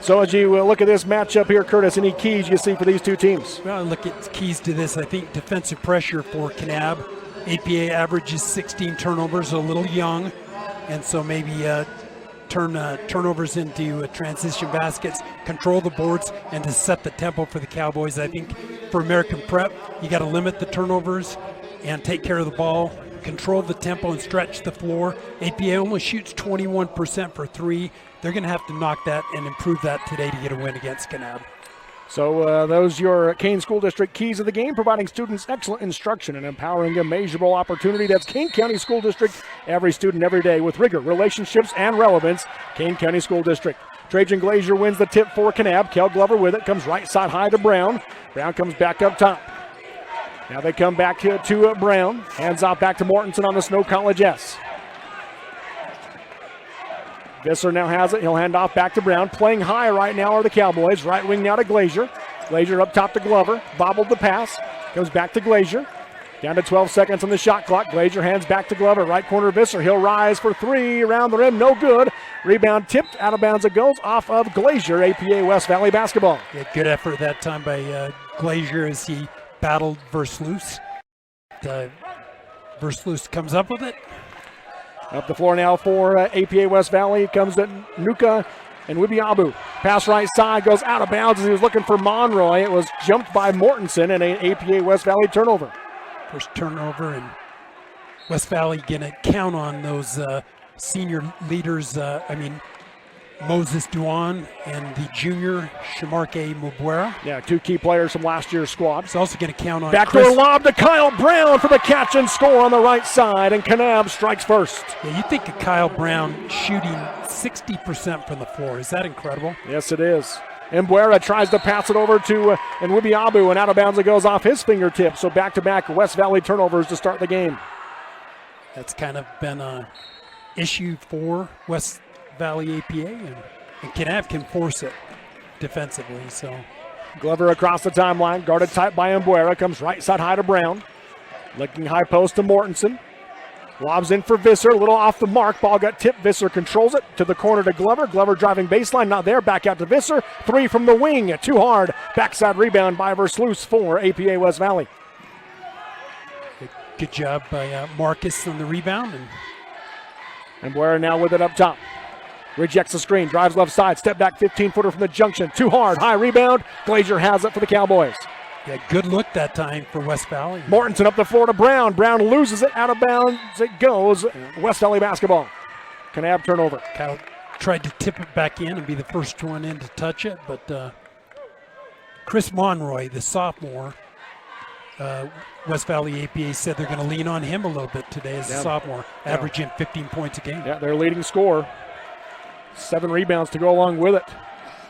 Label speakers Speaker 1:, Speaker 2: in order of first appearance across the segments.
Speaker 1: So as you look at this matchup here, Curtis, any keys you see for these two teams?
Speaker 2: Well, look at keys to this. I think defensive pressure for Kanab. APA averages 16 turnovers, a little young, and so maybe turn turnovers into transition baskets, control the boards, and to set the tempo for the Cowboys. I think for American Prep, you got to limit the turnovers and take care of the ball, control the tempo, and stretch the floor. APA only shoots 21% for three. They're going to have to knock that and improve that today to get a win against Kanab.
Speaker 1: So those your Kane School District keys of the game, providing students excellent instruction and empowering a measurable opportunity. That's Kane County School District, every student, every day, with rigor, relationships, and relevance. Kane County School District. Trajan Glazier wins the tip for Kanab. Kel Glover with it, comes right side high to Brown. Brown comes back up top. Now they come back to Brown. Hands off back to Mortensen on the Snow College S. Visser now has it. He'll hand off back to Brown. Playing high right now are the Cowboys. Right wing now to Glazier. Glazier up top to Glover. Bobbled the pass. Comes back to Glazier. Down to 12 seconds on the shot clock. Glazier hands back to Glover. Right corner Visser. He'll rise for three. Around the rim. No good. Rebound tipped. Out of bounds it goes. Off of Glazier. APA West Valley basketball.
Speaker 2: Yeah, good effort that time by Glazier as he battled Versluis. Versluis comes up with it.
Speaker 1: Up the floor now for APA West Valley comes Nuka and Wibiabu. Pass right side goes out of bounds as he was looking for Monroy. It was jumped by Mortensen and an APA West Valley turnover.
Speaker 2: First turnover, and West Valley going to count on those senior leaders. Moses Duan and the junior Shamarke Mubuera.
Speaker 1: Yeah, two key players from last year's squad.
Speaker 2: He's also going to count on
Speaker 1: backdoor lob to Kyle Brown for the catch and score on the right side, and Kanab strikes first.
Speaker 2: Yeah, you think of Kyle Brown shooting 60% from the floor. Is that incredible?
Speaker 1: Yes, it is. Mbuera tries to pass it over to Nwibiabu, and out of bounds it goes off his fingertips. So back-to-back West Valley turnovers to start the game.
Speaker 2: That's kind of been an issue for West Valley APA, and Kanab can force it defensively. So
Speaker 1: Glover across the timeline, guarded tight by Mbuera, comes right side high to Brown. Looking high post to Mortensen. Lobs in for Visser, a little off the mark. Ball got tipped. Visser controls it to the corner to Glover. Glover driving baseline, not there. Back out to Visser. Three from the wing, too hard. Backside rebound by Versluis for APA West Valley.
Speaker 2: Good job by Marcus on the rebound.
Speaker 1: And Mbuera now with it up top. Rejects the screen, drives left side, step back 15-footer from the junction. Too hard, high rebound. Glazier has it for the Cowboys.
Speaker 2: Yeah, good look that time for West Valley.
Speaker 1: Mortensen up the floor to Brown. Brown loses it, out of bounds it goes. West Valley basketball. Kanab turnover.
Speaker 2: Kyle tried to tip it back in and be the first one in to touch it, but Chris Monroy, the sophomore, West Valley APA said they're going to lean on him a little bit today as a sophomore, averaging 15 points a game.
Speaker 1: Yeah, their leading scorer. 7 rebounds to go along with it.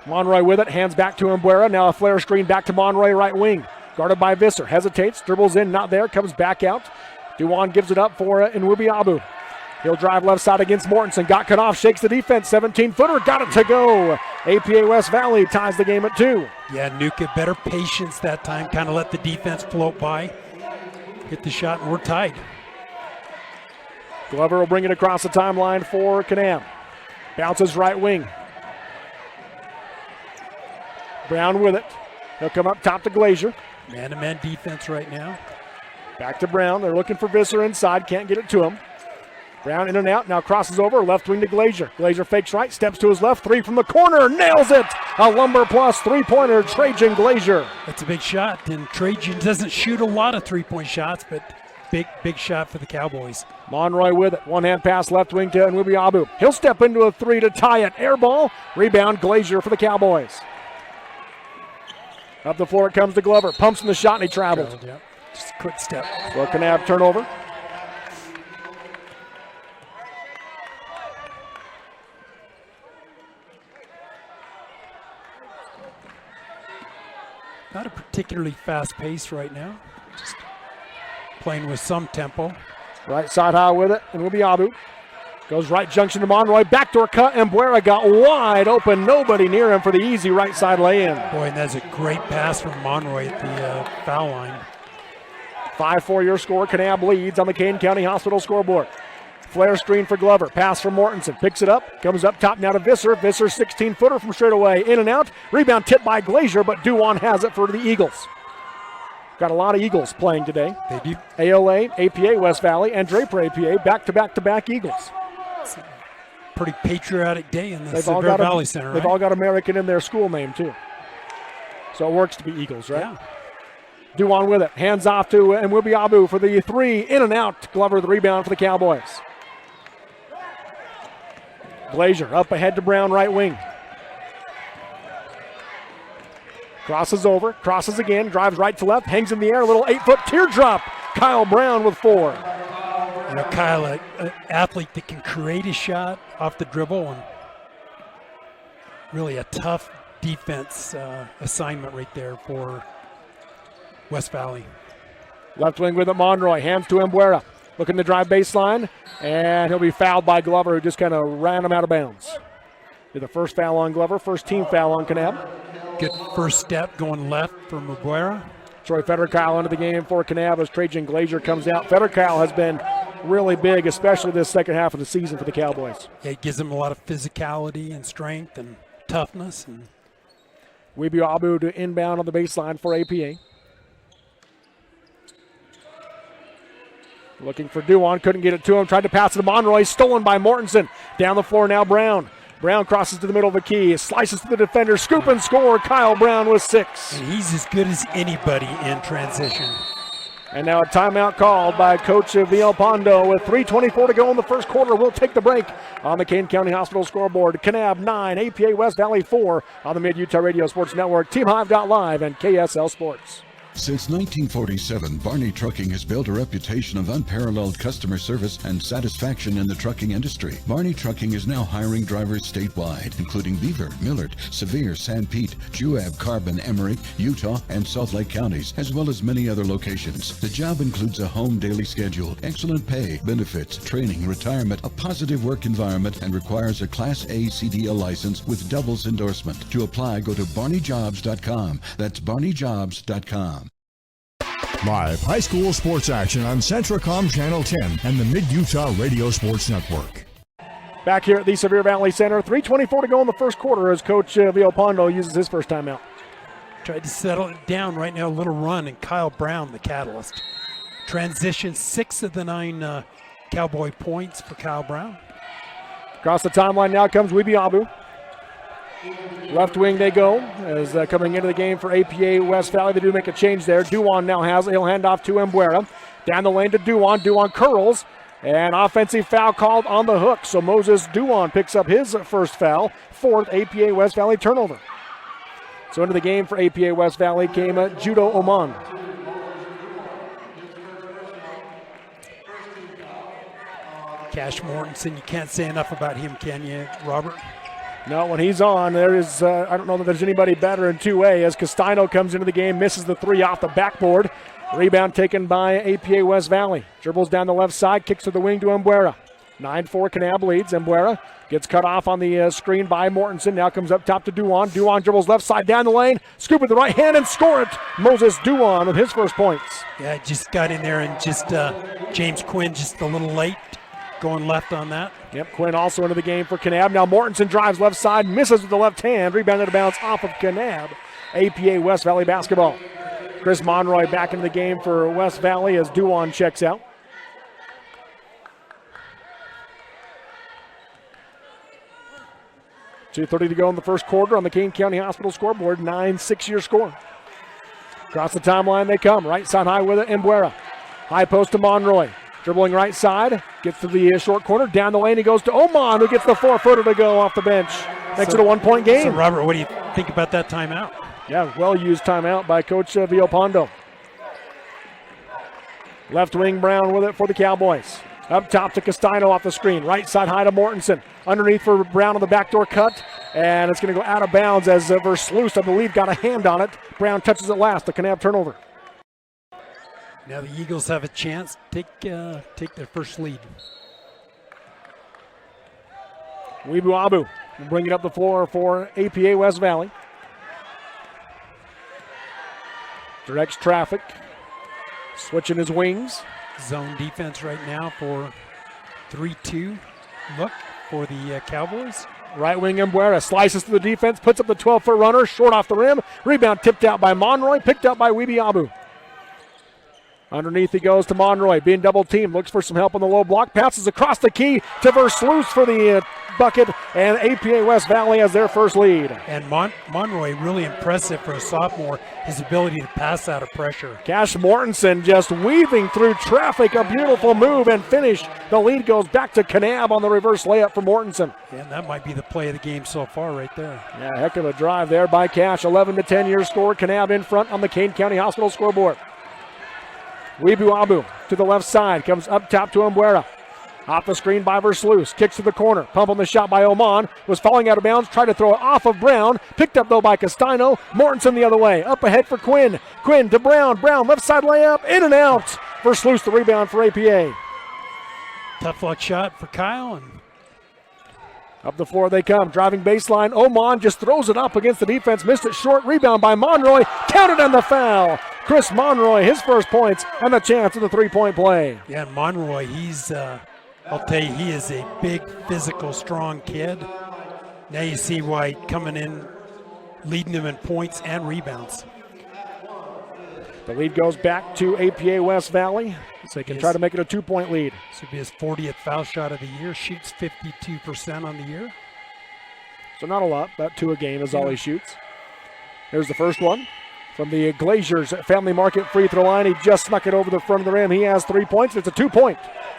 Speaker 1: Monroy with it, hands back to Mbuera. Now a flare screen back to Monroy, right wing. Guarded by Visser, hesitates, dribbles in, not there, comes back out. Duan gives it up for Nwibiabu. He'll drive left side against Mortensen, got cut off, shakes the defense, 17-footer, got it to go. APA West Valley ties the game at 2.
Speaker 2: Yeah, Nuka, better patience that time, kind of let the defense float by. Hit the shot, and we're tied.
Speaker 1: Glover will bring it across the timeline for Kanab. Bounces right wing. Brown with it. He'll come up top to Glazier.
Speaker 2: Man-to-man defense right now.
Speaker 1: Back to Brown. They're looking for Visser inside. Can't get it to him. Brown in and out. Now crosses over. Left wing to Glazier. Glazier fakes right. Steps to his left. Three from the corner. Nails it. A Lumber Plus three-pointer. Trajan Glazier.
Speaker 2: That's a big shot. And Trajan doesn't shoot a lot of three-point shots, but big shot for the Cowboys.
Speaker 1: Monroy with it. One-hand pass left wing to Nwibiabu. He'll step into a three to tie it. Air ball. Rebound Glazier for the Cowboys. Up the floor it comes to Glover. Pumps in the shot and he traveled.
Speaker 2: Yeah. Just a quick step.
Speaker 1: So Kanab turnover.
Speaker 2: Not a particularly fast pace right now. Just playing with some tempo.
Speaker 1: Right side high with it, and Nwibiabu. Goes right junction to Monroy. Backdoor cut, and Mbuera got wide open. Nobody near him for the easy right side lay-in.
Speaker 2: Boy, and that's a great pass from Monroy at the foul line.
Speaker 1: 5-4 your score. Kanab leads on the Kane County Hospital scoreboard. Flare screen for Glover. Pass from Mortensen. Picks it up. Comes up top now to Visser. Visser 16-footer from straight away. In and out. Rebound tipped by Glazier, but Duwan has it for the Eagles. Got a lot of Eagles playing today.
Speaker 2: They do.
Speaker 1: ALA, APA, West Valley, and Draper APA back-to-back Eagles.
Speaker 2: It's a pretty patriotic day in the
Speaker 1: Severe
Speaker 2: Valley Center,
Speaker 1: They've all got American in their school name, too. So it works to be Eagles, right?
Speaker 2: Yeah.
Speaker 1: Duwan with it. Hands off to Mwibiabu for the three. In and out. Glover the rebound for the Cowboys. Glazier up ahead to Brown, right wing. Crosses over, crosses again, drives right to left, hangs in the air, a little 8-foot teardrop. Kyle Brown with 4.
Speaker 2: You know, Kyle, an athlete that can create a shot off the dribble, and really a tough defense assignment right there for West Valley.
Speaker 1: Left wing with it, Monroy, hands to Embuera. Looking to drive baseline, and he'll be fouled by Glover, who just kind of ran him out of bounds. Did the first foul on Glover, first team foul on Kanab.
Speaker 2: Good first step going left for Muguera.
Speaker 1: Troy Federkyle into the game for Kanab as Trajan Glazier comes out. Federkyle has been really big, especially this second half of the season for the Cowboys.
Speaker 2: Yeah, it gives them a lot of physicality and strength and toughness. And
Speaker 1: Mwibiabu to inbound on the baseline for APA. Looking for Duwan, couldn't get it to him. Tried to pass it to Monroy, stolen by Mortensen. Down the floor now, Brown. Brown crosses to the middle of the key, slices to the defender, scoop and score. Kyle Brown with 6.
Speaker 2: And he's as good as anybody in transition.
Speaker 1: And now a timeout called by Coach Villalpando with 3:24 to go in the first quarter. We'll take the break on the Kane County Hospital scoreboard. Kanab 9, APA West Valley 4 on the Mid-Utah Radio Sports Network, TeamHive.live, and KSL Sports.
Speaker 3: Since 1947, Barney Trucking has built a reputation of unparalleled customer service and satisfaction in the trucking industry. Barney Trucking is now hiring drivers statewide, including Beaver, Millard, Sevier, San Pete, Juab, Carbon, Emmerich, Utah, and Salt Lake counties, as well as many other locations. The job includes a home daily schedule, excellent pay, benefits, training, retirement, a positive work environment, and requires a Class A CDL license with doubles endorsement. To apply, go to barneyjobs.com. That's barneyjobs.com.
Speaker 4: Live high school sports action on Centracom Channel 10 and the Mid-Utah Radio Sports Network.
Speaker 1: Back here at the Sevier Valley Center, 3:24 to go in the first quarter as Coach Villalpando uses his first timeout.
Speaker 2: Tried to settle it down right now, a little run, and Kyle Brown, the catalyst. Transition, 6 of the 9 Cowboy points for Kyle Brown.
Speaker 1: Across the timeline now comes Mwibiabu. Left wing they go as coming into the game for APA West Valley. They do make a change there. Duwan now has it. He'll hand off to Embuera. Down the lane to Duwan. Duwan curls. And offensive foul called on the hook. So Moses Duwan picks up his first foul. 4th APA West Valley turnover. So into the game for APA West Valley came Judo Oman.
Speaker 2: Cash Mortensen, you can't say enough about him, can you, Robert?
Speaker 1: No, when he's on, there is, I don't know that there's anybody better in 2A as Castino comes into the game, misses the 3 off the backboard. Rebound taken by APA West Valley. Dribbles down the left side, kicks to the wing to Embuera. 9-4 Kanab leads. Embuera gets cut off on the screen by Mortensen. Now comes up top to Duwan. Duwan dribbles left side down the lane. Scoop with the right hand and score it. Moses Duwan with his first points.
Speaker 2: Yeah, just got in there and just James Quinn just a little late going left on that.
Speaker 1: Yep, Quinn also into the game for Kanab. Now Mortensen drives left side, misses with the left hand. Rebounded out of bounds off of Kanab. APA West Valley basketball. Chris Monroy back into the game for West Valley as Duwan checks out. .2:30 to go in the first quarter on the Kane County Hospital scoreboard. 9-6 your score. Across the timeline they come. Right side high with it, Embuera. High post to Monroy. Dribbling right side, gets to the short corner. Down the lane he goes to Oman, who gets the 4-footer to go off the bench. Makes it a 1-point game.
Speaker 2: So, Robert, what do you think about that timeout?
Speaker 1: Yeah, well-used timeout by Coach Villalpando. Left wing Brown with it for the Cowboys. Up top to Castino off the screen. Right side high to Mortensen. Underneath for Brown on the backdoor cut. And it's going to go out of bounds as Versluis, I believe, got a hand on it. Brown touches it last. The Kanab turnover.
Speaker 2: Now the Eagles have a chance to take their first lead.
Speaker 1: Mwibiabu will bring it up the floor for APA West Valley. Directs traffic. Switching his wings.
Speaker 2: Zone defense right now for 3-2 look for the Cowboys.
Speaker 1: Right wing Embuera slices to the defense, puts up the 12-foot runner, short off the rim. Rebound tipped out by Monroy, picked up by Weebiabu. Underneath he goes to Monroy, being double teamed, looks for some help on the low block, passes across the key to Versluis for the bucket, and APA West Valley has their first lead.
Speaker 2: And Monroy, really impressive for a sophomore, his ability to pass out of pressure.
Speaker 1: Cash Mortensen just weaving through traffic, a beautiful move and finish. The lead goes back to Kanab on the reverse layup for Mortensen.
Speaker 2: And that might be the play of the game so far right there.
Speaker 1: Yeah, heck of a drive there by Cash. 11-10 your score. Kanab in front on the Kane County Hospital scoreboard. Weebuabu to the left side, comes up top to Embuera. Off the screen by Versluis, kicks to the corner. Pump on the shot by Oman, was falling out of bounds, tried to throw it off of Brown. Picked up though by Castano. Mortensen the other way, up ahead for Quinn. Quinn to Brown, Brown left side layup, in and out. Versluis the rebound for APA.
Speaker 2: Tough luck shot for Kyle, and
Speaker 1: up the floor they come, driving baseline. Oman just throws it up against the defense, missed it short. Rebound by Monroy, counted on the foul. Chris Monroy, his first points, and the chance of the three-point play.
Speaker 2: Yeah, Monroy, he's, I'll tell you, he is a big, physical, strong kid. Now you see why coming in, leading them in points and rebounds.
Speaker 1: The lead goes back to APA West Valley, so they can try to make it a 2-point lead.
Speaker 2: This will be his 40th foul shot of the year, shoots 52% on the year.
Speaker 1: So not a lot, about 2 a game is all he shoots. Here's the first one. From the Glaziers Family Market free throw line, he just snuck it over the front of the rim. He has 3 points. It's a 2-point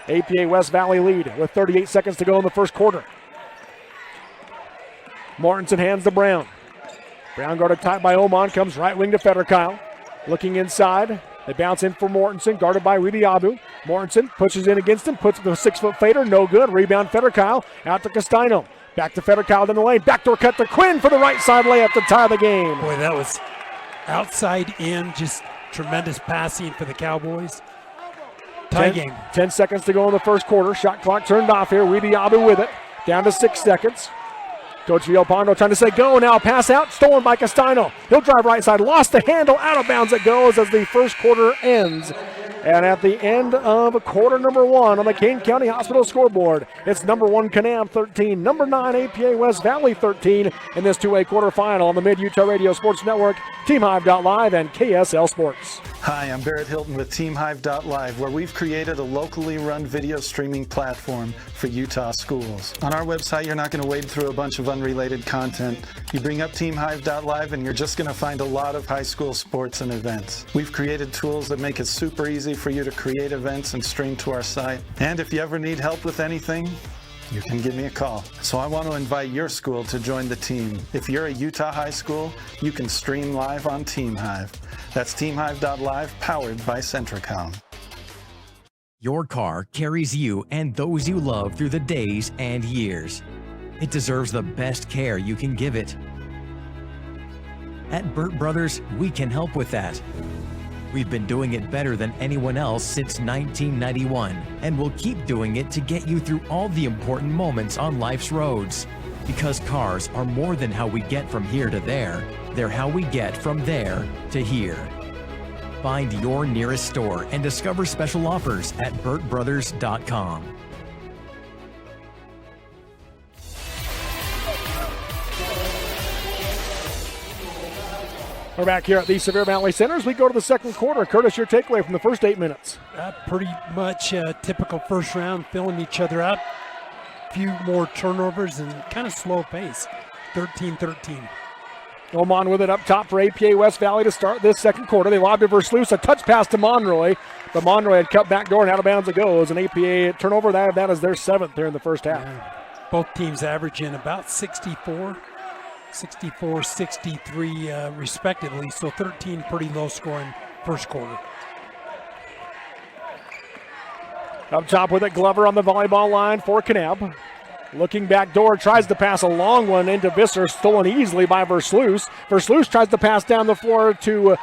Speaker 1: APA West Valley lead with 38 seconds to go in the first quarter. Mortensen hands to Brown. Brown guarded tight by Oman, comes right wing to Federkyle. Looking inside, they bounce in for Mortensen, guarded by Weebiabu. Mortensen pushes in against him, puts the 6-foot fader, no good. Rebound Federkyle, out to Castano. Back to Federkyle down the lane, backdoor cut to Quinn for the right side layup to tie the game.
Speaker 2: Boy, that was outside in, just tremendous passing for the Cowboys. Tie game.
Speaker 1: 10 seconds to go in the first quarter. Shot clock turned off here. Weebiabu with it. Down to 6 seconds. Coach Villalpando trying to say go now. Pass out. Stolen by Castano. He'll drive right side. Lost the handle. Out of bounds it goes as the first quarter ends. And at the end of quarter number 1 on the Kane County Hospital scoreboard, it's number 1 Kanab 13, number 9 APA West Valley 13 in this 2A quarterfinal on the Mid-Utah Radio Sports Network, TeamHive.live, and KSL Sports.
Speaker 5: Hi, I'm Barrett Hilton with TeamHive.live, where we've created a locally run video streaming platform for Utah schools. On our website, you're not going to wade through a bunch of unrelated content. You bring up TeamHive.live and you're just going to find a lot of high school sports and events. We've created tools that make it super easy for you to create events and stream to our site. And if you ever need help with anything, you can give me a call. So I want to invite your school to join the team. If you're a Utah high school, you can stream live on TeamHive. That's TeamHive.live, powered by Centricom.
Speaker 6: Your car carries you and those you love through the days and years. It deserves the best care you can give it. At Burt Brothers, we can help with that. We've been doing it better than anyone else since 1991, and we'll keep doing it to get you through all the important moments on life's roads. Because cars are more than how we get from here to there, they're how we get from there to here. Find your nearest store and discover special offers at burtbrothers.com.
Speaker 1: We're back here at the Sevier Valley Center as we go to the second quarter. Curtis, your takeaway from the first 8 minutes.
Speaker 2: Pretty much typical first round, filling each other out. A few more turnovers and kind of slow pace. 13-13.
Speaker 1: Oman with it up top for APA West Valley to start this second quarter. They lobbed it for Versluis, a touch pass to Monroy. But Monroy had cut back door and out of bounds it goes. An APA turnover, that is their 7th there in the first half.
Speaker 2: Yeah. Both teams averaging about 64, 63 respectively. So 13 pretty low scoring first quarter.
Speaker 1: Up top with it, Glover on the volleyball line for Kanab. Looking back door, tries to pass a long one into Visser, stolen easily by Versluis. Versluis tries to pass down the floor to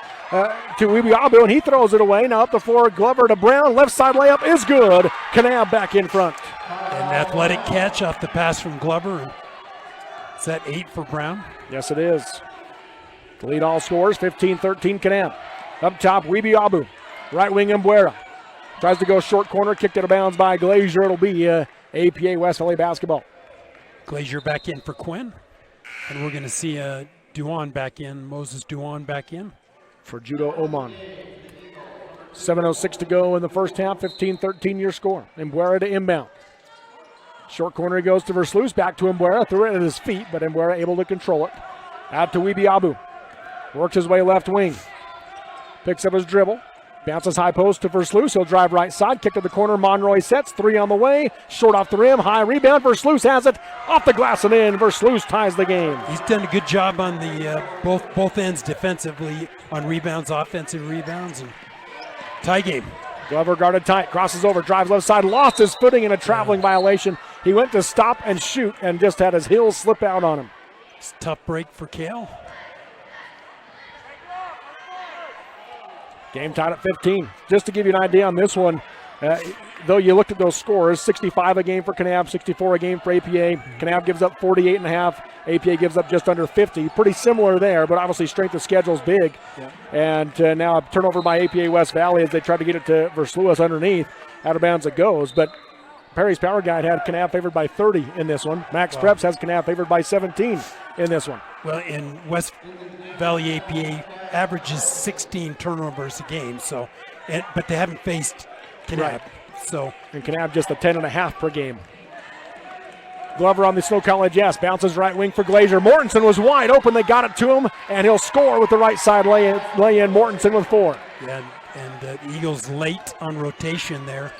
Speaker 1: Weebiabu, and he throws it away. Now up the floor, Glover to Brown. Left side layup is good. Kanab back in front.
Speaker 2: An athletic catch off the pass from Glover. Is that 8 for Brown?
Speaker 1: Yes, it is. The lead all scores, 15-13 Kanab. Up top, Weebiabu. Right wing Embuera. Tries to go short corner, kicked out of bounds by Glazier. It'll be APA West Valley basketball.
Speaker 2: Glazier back in for Quinn. And we're going to see Duan back in, Moses Duan back in.
Speaker 1: For Judo Oman. 7:06 to go in the first half, 15-13 your score. Mbuera to inbound. Short corner he goes to Versluis, back to Mbuera, threw it at his feet, but Mbuera able to control it. Out to Weebiabu. Works his way left wing. Picks up his dribble. Bounces high post to Versluis. He'll drive right side. Kick to the corner. Monroy sets. 3 on the way. Short off the rim. High rebound. Versluis has it. Off the glass and in. Versluis ties the game.
Speaker 2: He's done a good job on the both ends defensively on rebounds, offensive rebounds, and tie game.
Speaker 1: Glover guarded tight. Crosses over. Drives left side. Lost his footing in a traveling violation. He went to stop and shoot and just had his heels slip out on him.
Speaker 2: It's a tough break for Kale.
Speaker 1: Game tied at 15. Just to give you an idea on this one, though you looked at those scores, 65 a game for Kanab, 64 a game for APA. Kanab gives up 48.5. APA gives up just under 50. Pretty similar there, but obviously strength of schedule is big.
Speaker 2: Yeah.
Speaker 1: And now a turnover by APA West Valley as they try to get it to Versluis underneath. Out of bounds it goes, but Perry's Power Guide had Kanab favored by 30 in this one. Max Preps has Kanab favored by 17 in this one.
Speaker 2: Well, in West Valley APA averages 16 turnovers a game, so but they haven't faced Kanab.
Speaker 1: Right.
Speaker 2: So
Speaker 1: and Kanab just a 10.5 per game. Glover on the Snow College S, bounces right wing for Glazier. Mortensen was wide open, they got it to him, and he'll score with the right side lay in. Mortensen with 4.
Speaker 2: Yeah, and Eagles late on rotation there.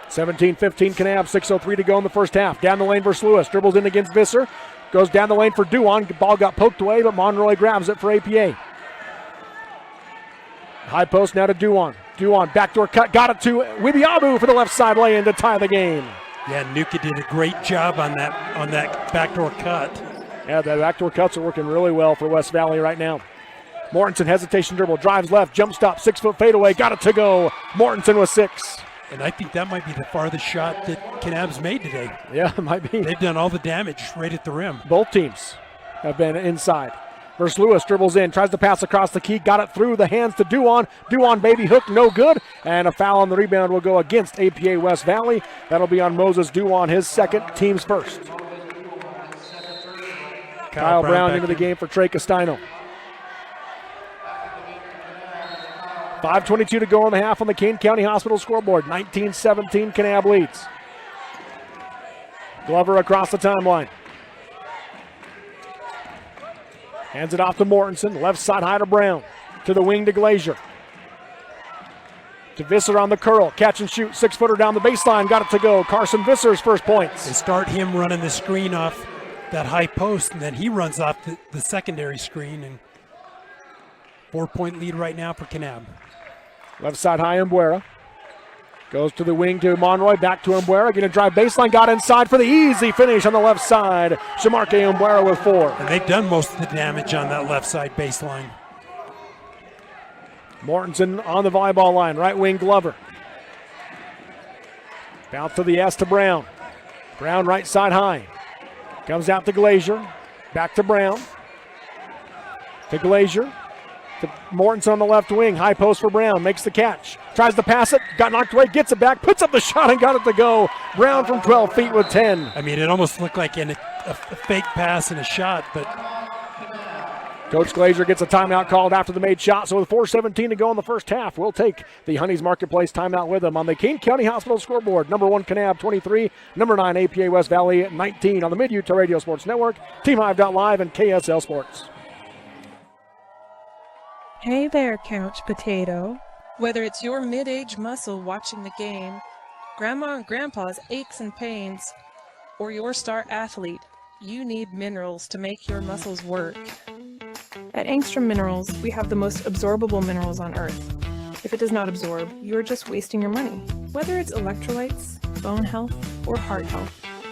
Speaker 1: 17-15 Kanab, 6:03 to go in the first half. Down the lane versus Lewis, dribbles in against Visser. Goes down the lane for Duan. Ball got poked away, but Monroy grabs it for APA. High post now to Duan. Duan, backdoor cut, got it to Weebiabu for the left side lay-in to tie the game.
Speaker 2: Yeah, Nuka did a great job on that backdoor cut.
Speaker 1: Yeah, the backdoor cuts are working really well for West Valley right now. Mortensen, hesitation dribble, drives left, jump stop, 6-foot fadeaway, got it to go. Mortensen with 6.
Speaker 2: And I think that might be the farthest shot that Kanab's made today.
Speaker 1: Yeah, it might be.
Speaker 2: They've done all the damage right at the rim.
Speaker 1: Both teams have been inside. Versluis dribbles in, tries to pass across the key, got it through the hands to Duan. Duan baby hook, no good. And a foul on the rebound will go against APA West Valley. That'll be on Moses Duan, his second, team's first. Kyle Brown into the game for Trey Castino. 5:22 to go in the half on the Kane County Hospital scoreboard. 19-17 Kanab leads. Glover across the timeline. Hands it off to Mortensen. Left side high to Brown. To the wing to Glazier. To Visser on the curl. Catch and shoot. 6-footer down the baseline. Got it to go. Carson Visser's first points.
Speaker 2: They start him running the screen off that high post, and then he runs off the secondary screen. And 4-point lead right now for Kanab.
Speaker 1: Left side high, Mbuera. Goes to the wing to Monroy, back to Mbuera. Going to drive baseline, got inside for the easy finish on the left side. Shamarke Mbuera with 4.
Speaker 2: And they've done most of the damage on that left side baseline.
Speaker 1: Mortensen on the volleyball line, right wing Glover. Bounce to the S to Brown. Brown right side high. Comes out to Glazier. Back to Brown. To Glazier. To Mortensen on the left wing. High post for Brown. Makes the catch. Tries to pass it. Got knocked away. Gets it back. Puts up the shot and got it to go. Brown from 12 feet with 10.
Speaker 2: I mean, it almost looked like a fake pass and a shot, but
Speaker 1: Coach Glazier gets a timeout called after the made shot. So with 4:17 to go in the first half, we'll take the Honeys Marketplace timeout with them on the Kane County Hospital scoreboard. Number 1 Kanab 23, number 9 APA West Valley 19 on the Mid-Utah Radio Sports Network, TeamHive.live, and KSL Sports.
Speaker 7: Hey there, Couch Potato.
Speaker 8: Whether it's your mid-age muscle watching the game, Grandma and Grandpa's aches and pains, or your star athlete, you need minerals to make your muscles work.
Speaker 7: At Angstrom Minerals, we have the most absorbable minerals on Earth. If it does not absorb, you are just wasting your money. Whether it's electrolytes, bone health, or heart health,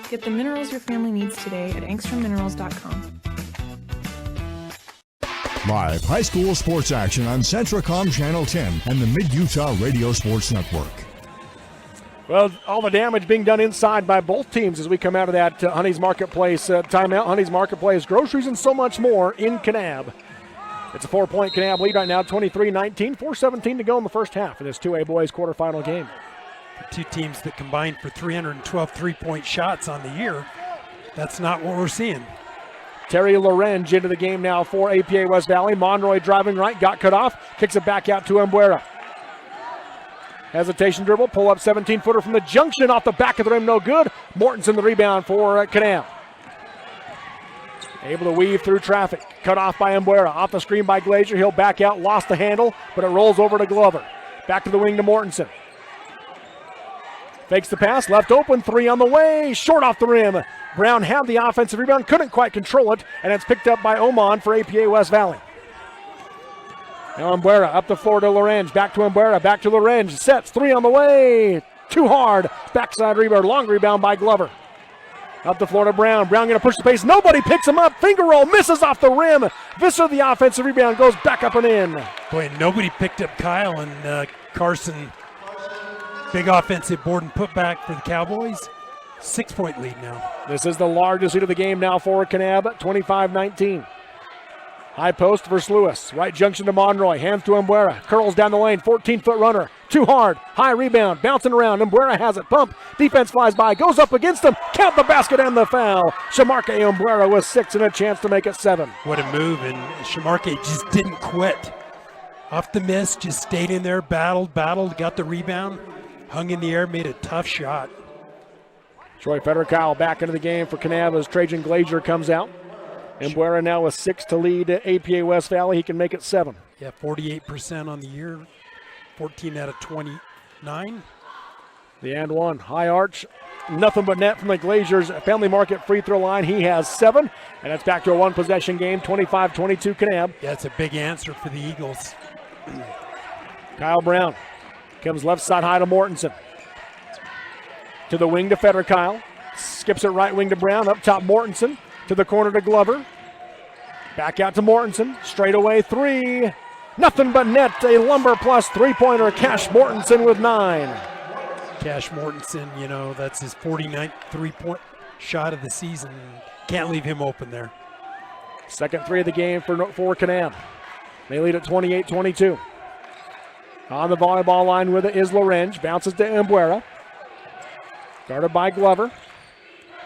Speaker 7: get the minerals your family needs today at angstromminerals.com.
Speaker 4: Live high school sports action on Centracom Channel 10 and the Mid-Utah Radio Sports Network.
Speaker 1: Well, all the damage being done inside by both teams as we come out of that Honeys Marketplace timeout. Honeys Marketplace, groceries and so much more in Kanab. It's a 4-point Kanab lead right now, 23-19, 4:17 to go in the first half of this 2A boys quarterfinal game.
Speaker 2: Two teams that combined for 312 3-point shots on the year. That's not what we're seeing.
Speaker 1: Terry Lorenz into the game now for APA West Valley. Monroy driving right, got cut off, kicks it back out to Embuera. Hesitation dribble, pull up 17-footer from the junction, off the back of the rim, no good. Mortensen the rebound for Kanab. Able to weave through traffic, cut off by Embuera, off the screen by Glazier. He'll back out, lost the handle, but it rolls over to Glover. Back to the wing to Mortensen. Fakes the pass, left open, three on the way, short off the rim. Brown had the offensive rebound, couldn't quite control it, and it's picked up by Oman for APA West Valley. Now Embuera up the floor to Lorenz, back to Embuera, back to Lorenz, sets, three on the way, too hard, backside rebound, long rebound by Glover. Up the floor to Brown, Brown gonna push the pace, nobody picks him up, finger roll, misses off the rim. Visser the offensive rebound, goes back up and in.
Speaker 2: Boy, nobody picked up Kyle, and Carson, big offensive board and put back for the Cowboys. 6-point lead now.
Speaker 1: This is the largest lead of the game now for Kanab, 25-19. High post versus Lewis. Right junction to Monroy. Hands to Embuera. Curls down the lane. 14-foot runner. Too hard. High rebound. Bouncing around. Embuera has it. Pump. Defense flies by. Goes up against him. Count the basket and the foul. Shamarke Embuera with 6 and a chance to make it 7.
Speaker 2: What a move. And Shamarke just didn't quit. Off the miss. Just stayed in there. Battled. Got the rebound. Hung in the air. Made a tough shot.
Speaker 1: Troy Federkyle back into the game for Kanab as Trajan Glazier comes out. Embuera now with 6 to lead APA West Valley. He can make it 7.
Speaker 2: Yeah, 48% on the year, 14 out of 29.
Speaker 1: The and one, high arch, nothing but net from the Glaziers Family Market free throw line. He has 7, and it's back to a one-possession game, 25-22 Kanab.
Speaker 2: Yeah, it's a big answer for the Eagles.
Speaker 1: Kyle Brown comes left side high to Mortensen. To the wing to Federkyle. Skips it right wing to Brown, up top Mortensen. To the corner to Glover. Back out to Mortensen. Straight away 3. Nothing but net. A Lumber plus three-pointer. Cash Mortensen with 9.
Speaker 2: Cash Mortensen, you know, that's his 49th three-point shot of the season. Can't leave him open there.
Speaker 1: Second 3 of the game for Kanab. They lead at 28-22. On the volleyball line with it is Lorenz. Bounces to Embuera. Guarded by Glover.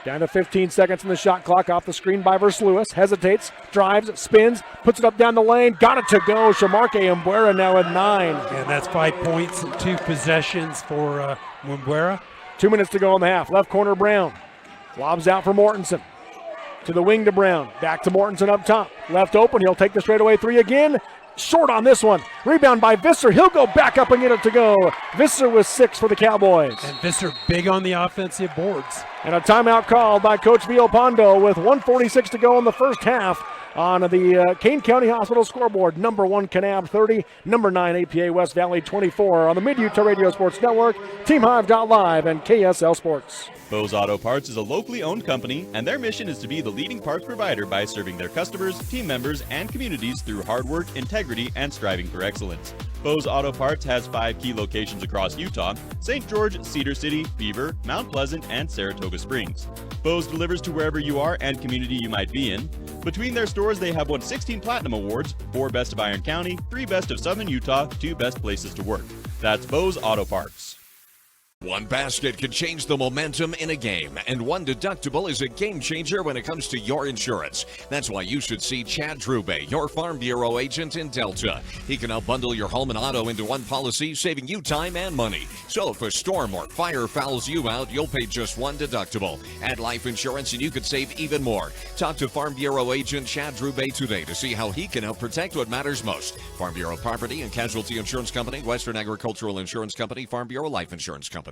Speaker 1: Down to 15 seconds in the shot clock, off the screen by Vers Lewis. Hesitates, drives, spins, puts it up down the lane. Got it to go. Shamarke Embuera now at 9.
Speaker 2: And that's 5 points and 2 possessions for Embuera.
Speaker 1: 2 minutes to go in the half. Left corner Brown. Lobs out for Mortensen. To the wing to Brown. Back to Mortensen up top. Left open. He'll take the straightaway 3 again. Short on this one. Rebound by Visser. He'll go back up and get it to go. Visser with 6 for the Cowboys.
Speaker 2: And Visser big on the offensive boards.
Speaker 1: And a timeout called by Coach Villalpando with 1:46 to go in the first half on the Kane County Hospital scoreboard. Number 1 Kanab 30, number 9 APA West Valley 24 on the Mid-Utah Radio Sports Network, TeamHive.live, and KSL Sports.
Speaker 9: Bose Auto Parts is a locally owned company, and their mission is to be the leading parts provider by serving their customers, team members, and communities through hard work, integrity, and striving for excellence. Bose Auto Parts has 5 key locations across Utah: St. George, Cedar City, Beaver, Mount Pleasant, and Saratoga Springs. Bose delivers to wherever you are and community you might be in. Between their stores, they have won 16 Platinum Awards, 4 Best of Iron County, 3 Best of Southern Utah, 2 Best Places to Work. That's Bose Auto Parts.
Speaker 10: One basket can change the momentum in a game, and one deductible is a game changer when it comes to your insurance. That's why you should see Chad Drube, your Farm Bureau agent in Delta. He can help bundle your home and auto into one policy, saving you time and money. So if a storm or fire fouls you out, you'll pay just one deductible. Add life insurance and you could save even more. Talk to Farm Bureau agent Chad Drube today to see how he can help protect what matters most. Farm Bureau Property and Casualty Insurance Company, Western Agricultural Insurance Company, Farm Bureau Life Insurance Company.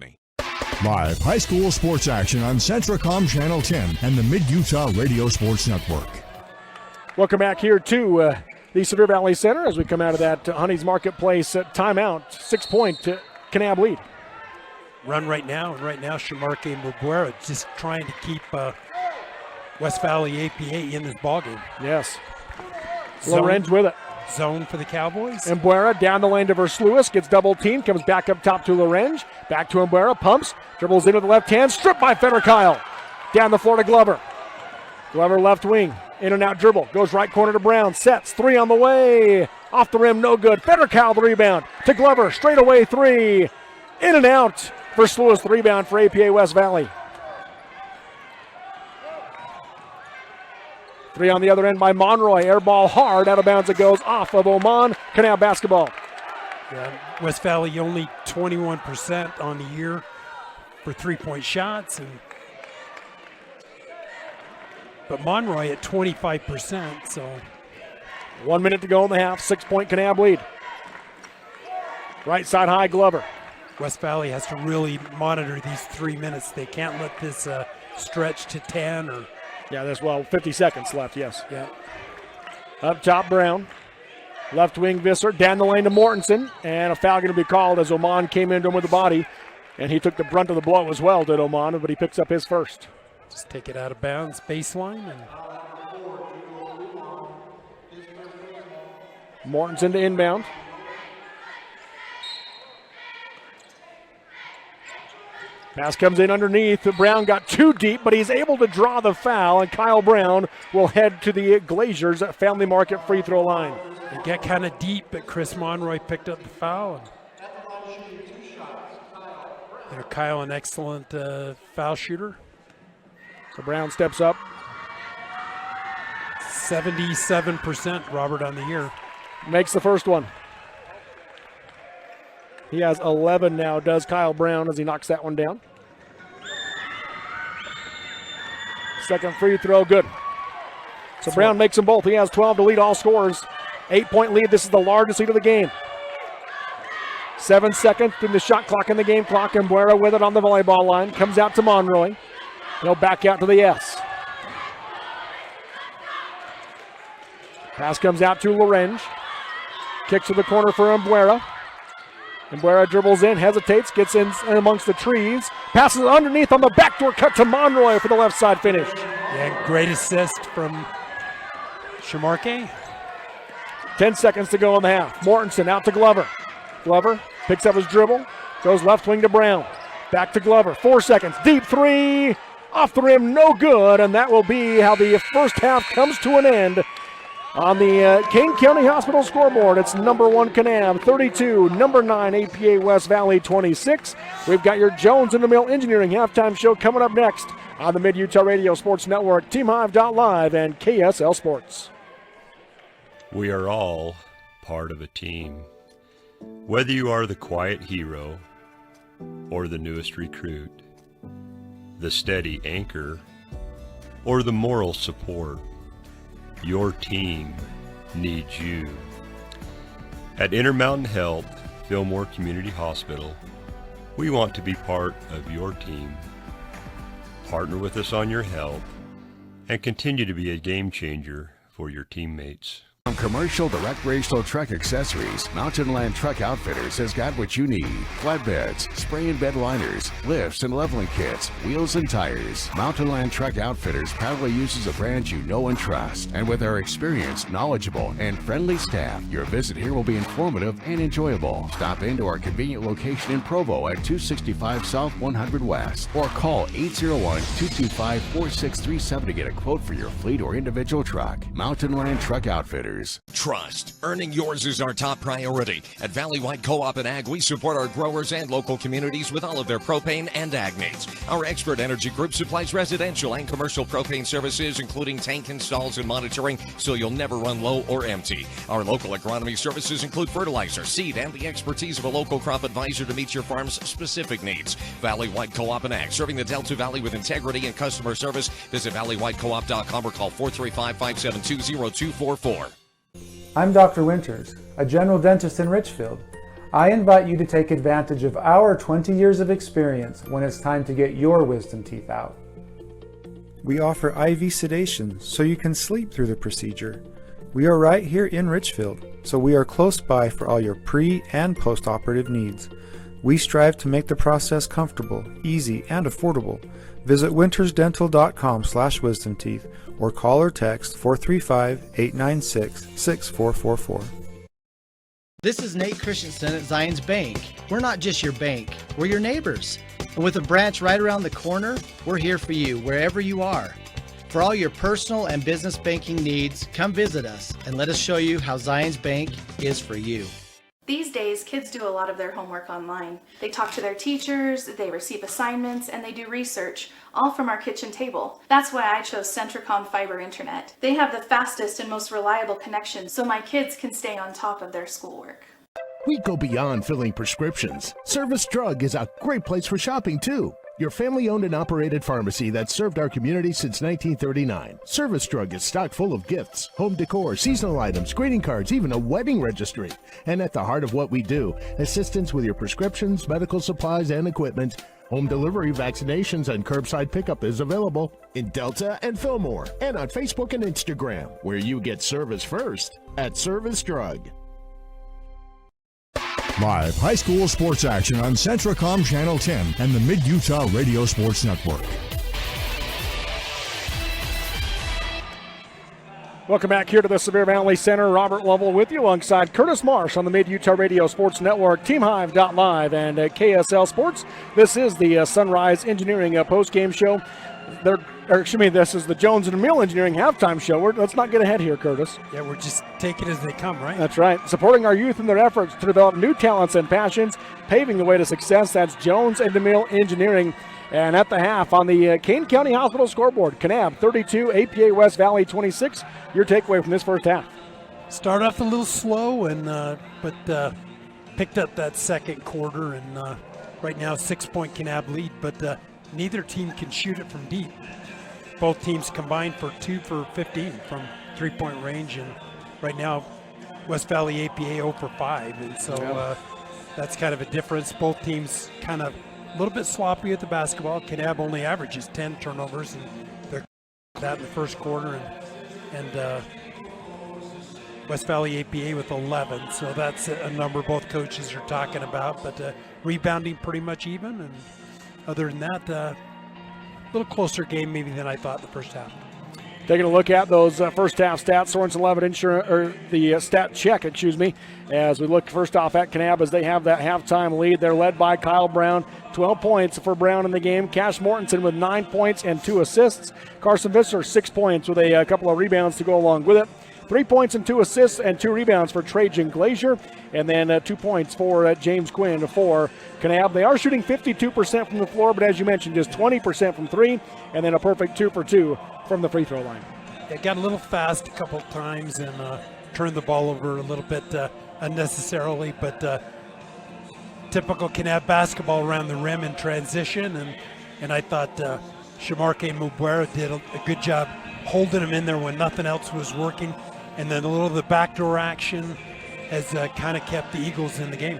Speaker 4: Live high school sports action on Centracom Channel 10 and the Mid-Utah Radio Sports Network.
Speaker 1: Welcome back here to the Cedar Valley Center as we come out of that Honey's Marketplace timeout. 6-point Kanab lead.
Speaker 2: Run right now, and right now Shamarke Embuera just trying to keep West Valley APA in this ballgame.
Speaker 1: Yes. Lorenz with it.
Speaker 2: Zone for the Cowboys.
Speaker 1: Embuera down the lane to Vers Lewis, gets double teamed, comes back up top to Lorenz. Back to Embuera, pumps, dribbles into the left hand, stripped by Federkyle. Down the floor to Glover. Glover left wing, in and out dribble, goes right corner to Brown, sets, 3 on the way. Off the rim, no good. Federkyle the rebound to Glover, straight away 3. In and out. First slowest rebound for APA West Valley. 3 on the other end by Monroy. Air ball hard. Out of bounds it goes off of Oman. Kanab basketball.
Speaker 2: Yeah, West Valley only 21% on the year for three-point shots, but Monroy at 25%. So
Speaker 1: 1 minute to go in the half. 6-point Kanab lead. Right side high, Glover.
Speaker 2: West Valley has to really monitor these 3 minutes. They can't let this stretch to 10 or.
Speaker 1: Yeah, there's 50 seconds left, yes.
Speaker 2: Yeah.
Speaker 1: Up top, Brown. Left wing, Visser. Down the lane to Mortensen. And a foul going to be called as Oman came into him with the body. And he took the brunt of the blow as well, did Oman, but he picks up his first.
Speaker 2: Just take it out of bounds, baseline. And
Speaker 1: Mortensen to inbound. Pass comes in underneath. Brown got too deep, but he's able to draw the foul, and Kyle Brown will head to the Glaziers at Family Market free throw line.
Speaker 2: It got kind of deep, but Chris Monroy picked up the foul. And Kyle, an excellent foul shooter.
Speaker 1: So Brown steps up.
Speaker 2: 77%, Robert, on the year.
Speaker 1: Makes the first one. He has 11 now, does Kyle Brown, as he knocks that one down. Second free throw, good. So Brown makes them both. He has 12 to lead all scorers. 8-point lead. This is the largest lead of the game. 7 seconds through the shot clock and the game clock. And Buera with it on the volleyball line. Comes out to Monroy. He'll back out to the S. Pass comes out to Lorange. Kicks to the corner for Mbuera. Mbuera dribbles in, hesitates, gets in amongst the trees. Passes it underneath on the backdoor cut to Monroy for the left side finish.
Speaker 2: Yeah, great assist from Shamarke.
Speaker 1: 10 seconds to go in the half. Mortensen out to Glover. Glover picks up his dribble, goes left wing to Brown. Back to Glover, 4 seconds. Deep three, off the rim, no good. And that will be how the first half comes to an end. On the Kane County Hospital scoreboard, it's number 1 Kanab 32, number 9 APA West Valley 26. We've got your Jones in the Mill Engineering halftime show coming up next on the Mid-Utah Radio Sports Network, TeamHive.live, and KSL Sports.
Speaker 11: We are all part of a team. Whether you are the quiet hero or the newest recruit, the steady anchor or the moral support, your team needs you. At Intermountain Health, Fillmore Community Hospital, we want to be part of your team. Partner with us on your health and continue to be a game changer for your teammates.
Speaker 12: From commercial to recreational truck accessories, Mountain Land Truck Outfitters has got what you need. Flatbeds, spray and bed liners, lifts and leveling kits, wheels and tires. Mountain Land Truck Outfitters proudly uses a brand you know and trust. And with our experienced, knowledgeable, and friendly staff, your visit here will be informative and enjoyable. Stop into our convenient location in Provo at 265 South 100 West or call 801-225-4637 to get a quote for your fleet or individual truck. Mountain Land Truck Outfitters.
Speaker 10: Trust. Earning yours is our top priority. At Valley White Co-op and Ag, we support our growers and local communities with all of their propane and ag needs. Our expert energy group supplies residential and commercial propane services, including tank installs and monitoring, so you'll never run low or empty. Our local agronomy services include fertilizer, seed, and the expertise of a local crop advisor to meet your farm's specific needs. Valley White Co-op and Ag, serving the Delta Valley with integrity and customer service. Visit valleywhitecoop.com or call 435-572-0244.
Speaker 13: I'm Dr. Winters, a general dentist in Richfield. I invite you to take advantage of our 20 years of experience when it's time to get your wisdom teeth out.
Speaker 14: We offer IV sedation so you can sleep through the procedure. We are right here in Richfield, so we are close by for all your pre- and post-operative needs. We strive to make the process comfortable, easy, and affordable. Visit wintersdental.com/wisdomteeth or call or text 435-896-6444.
Speaker 15: This is Nate Christensen at Zions Bank. We're not just your bank, we're your neighbors. And with a branch right around the corner, we're here for you wherever you are. For all your personal and business banking needs, come visit us and let us show you how Zions Bank is for you.
Speaker 16: These days, kids do a lot of their homework online. They talk to their teachers, they receive assignments, and they do research, all from our kitchen table. That's why I chose Centricom Fiber Internet. They have the fastest and most reliable connection, so my kids can stay on top of their schoolwork.
Speaker 17: We go beyond filling prescriptions. Service Drug is a great place for shopping, too. Your family-owned and operated pharmacy that served our community since 1939. Service Drug is stocked full of gifts, home decor, seasonal items, greeting cards, even a wedding registry. And at the heart of what we do, assistance with your prescriptions, medical supplies, and equipment. Home delivery, vaccinations, and curbside pickup is available in Delta and Fillmore, and on Facebook and Instagram, where you get service first at Service Drug.
Speaker 4: Live high school sports action on Centricom Channel 10 and the Mid-Utah Radio Sports Network.
Speaker 1: Welcome back here to the Sevier Valley Center. Robert Lovell with you alongside Curtis Marsh on the Mid-Utah Radio Sports Network, TeamHive.live, and KSL Sports. This is the Sunrise Engineering post-game show. This is the Jones and Mill Engineering halftime show. Let's not get ahead here, Curtis.
Speaker 2: Yeah, we're just taking it as they come, right?
Speaker 1: That's right. Supporting our youth in their efforts to develop new talents and passions, paving the way to success. That's Jones and Mill Engineering. And at the half on the Kane County Hospital scoreboard, Kanab 32, APA West Valley 26. Your takeaway from this first half?
Speaker 2: Start off a little slow, but picked up that second quarter, and right now 6-point Kanab lead, but neither team can shoot it from deep. Both teams combined for 2 for 15 from three-point range, and right now West Valley APA 0 for 5, and so that's kind of a difference. Both teams kind of a little bit sloppy at the basketball. Kanab only averages 10 turnovers, and they're that in the first quarter, and West Valley APA with 11, so that's a number both coaches are talking about, but rebounding pretty much even, and other than that, a little closer game maybe than I thought the first half.
Speaker 1: Taking a look at those first half stats, Sorensen 11 the stat check, as we look first off at Kanab as they have that halftime lead. They're led by Kyle Brown, 12 points for Brown in the game. Cash Mortensen with 9 points and 2 assists. Carson Visser 6 points with a couple of rebounds to go along with it. 3 points and 2 assists and 2 rebounds for Trajan Glazier, and then 2 points for James Quinn for Kanab. They are shooting 52% from the floor, but as you mentioned, just 20% from 3, and then a perfect 2 for 2 from the free throw line.
Speaker 2: It got a little fast a couple of times and turned the ball over a little bit unnecessarily, but typical Kanab basketball around the rim in transition, and I thought Shamarke Mubwera did a good job holding him in there when nothing else was working. And then a little of the backdoor action has kind of kept the Eagles in the game.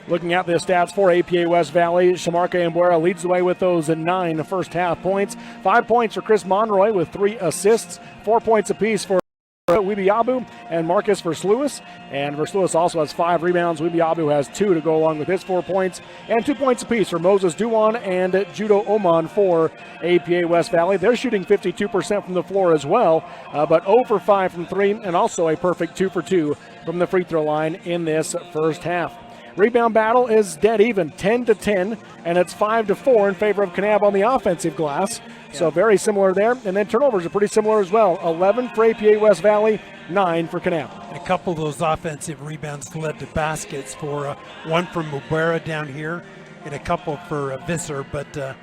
Speaker 1: Looking at the stats for APA West Valley, Shamarke Mbuera leads the way with those 9 first half points. 5 points for Chris Monroy with 3 assists, 4 points apiece for Webiabu and Marcus Versluis. And Versluis also has 5 rebounds. Webiabu has 2 to go along with his 4 points. And 2 points apiece for Moses Duwan and Judo Oman for APA West Valley. They're shooting 52% from the floor as well, but 0 for 5 from 3, and also a perfect 2 for 2 from the free throw line in this first half. Rebound battle is dead even, 10-10, and it's 5-4 in favor of Kanab on the offensive glass. So very similar there. And then turnovers are pretty similar as well. 11 for APA West Valley, 9 for Kanab.
Speaker 2: A couple of those offensive rebounds led to baskets for one from Mubera down here and a couple for Visser. But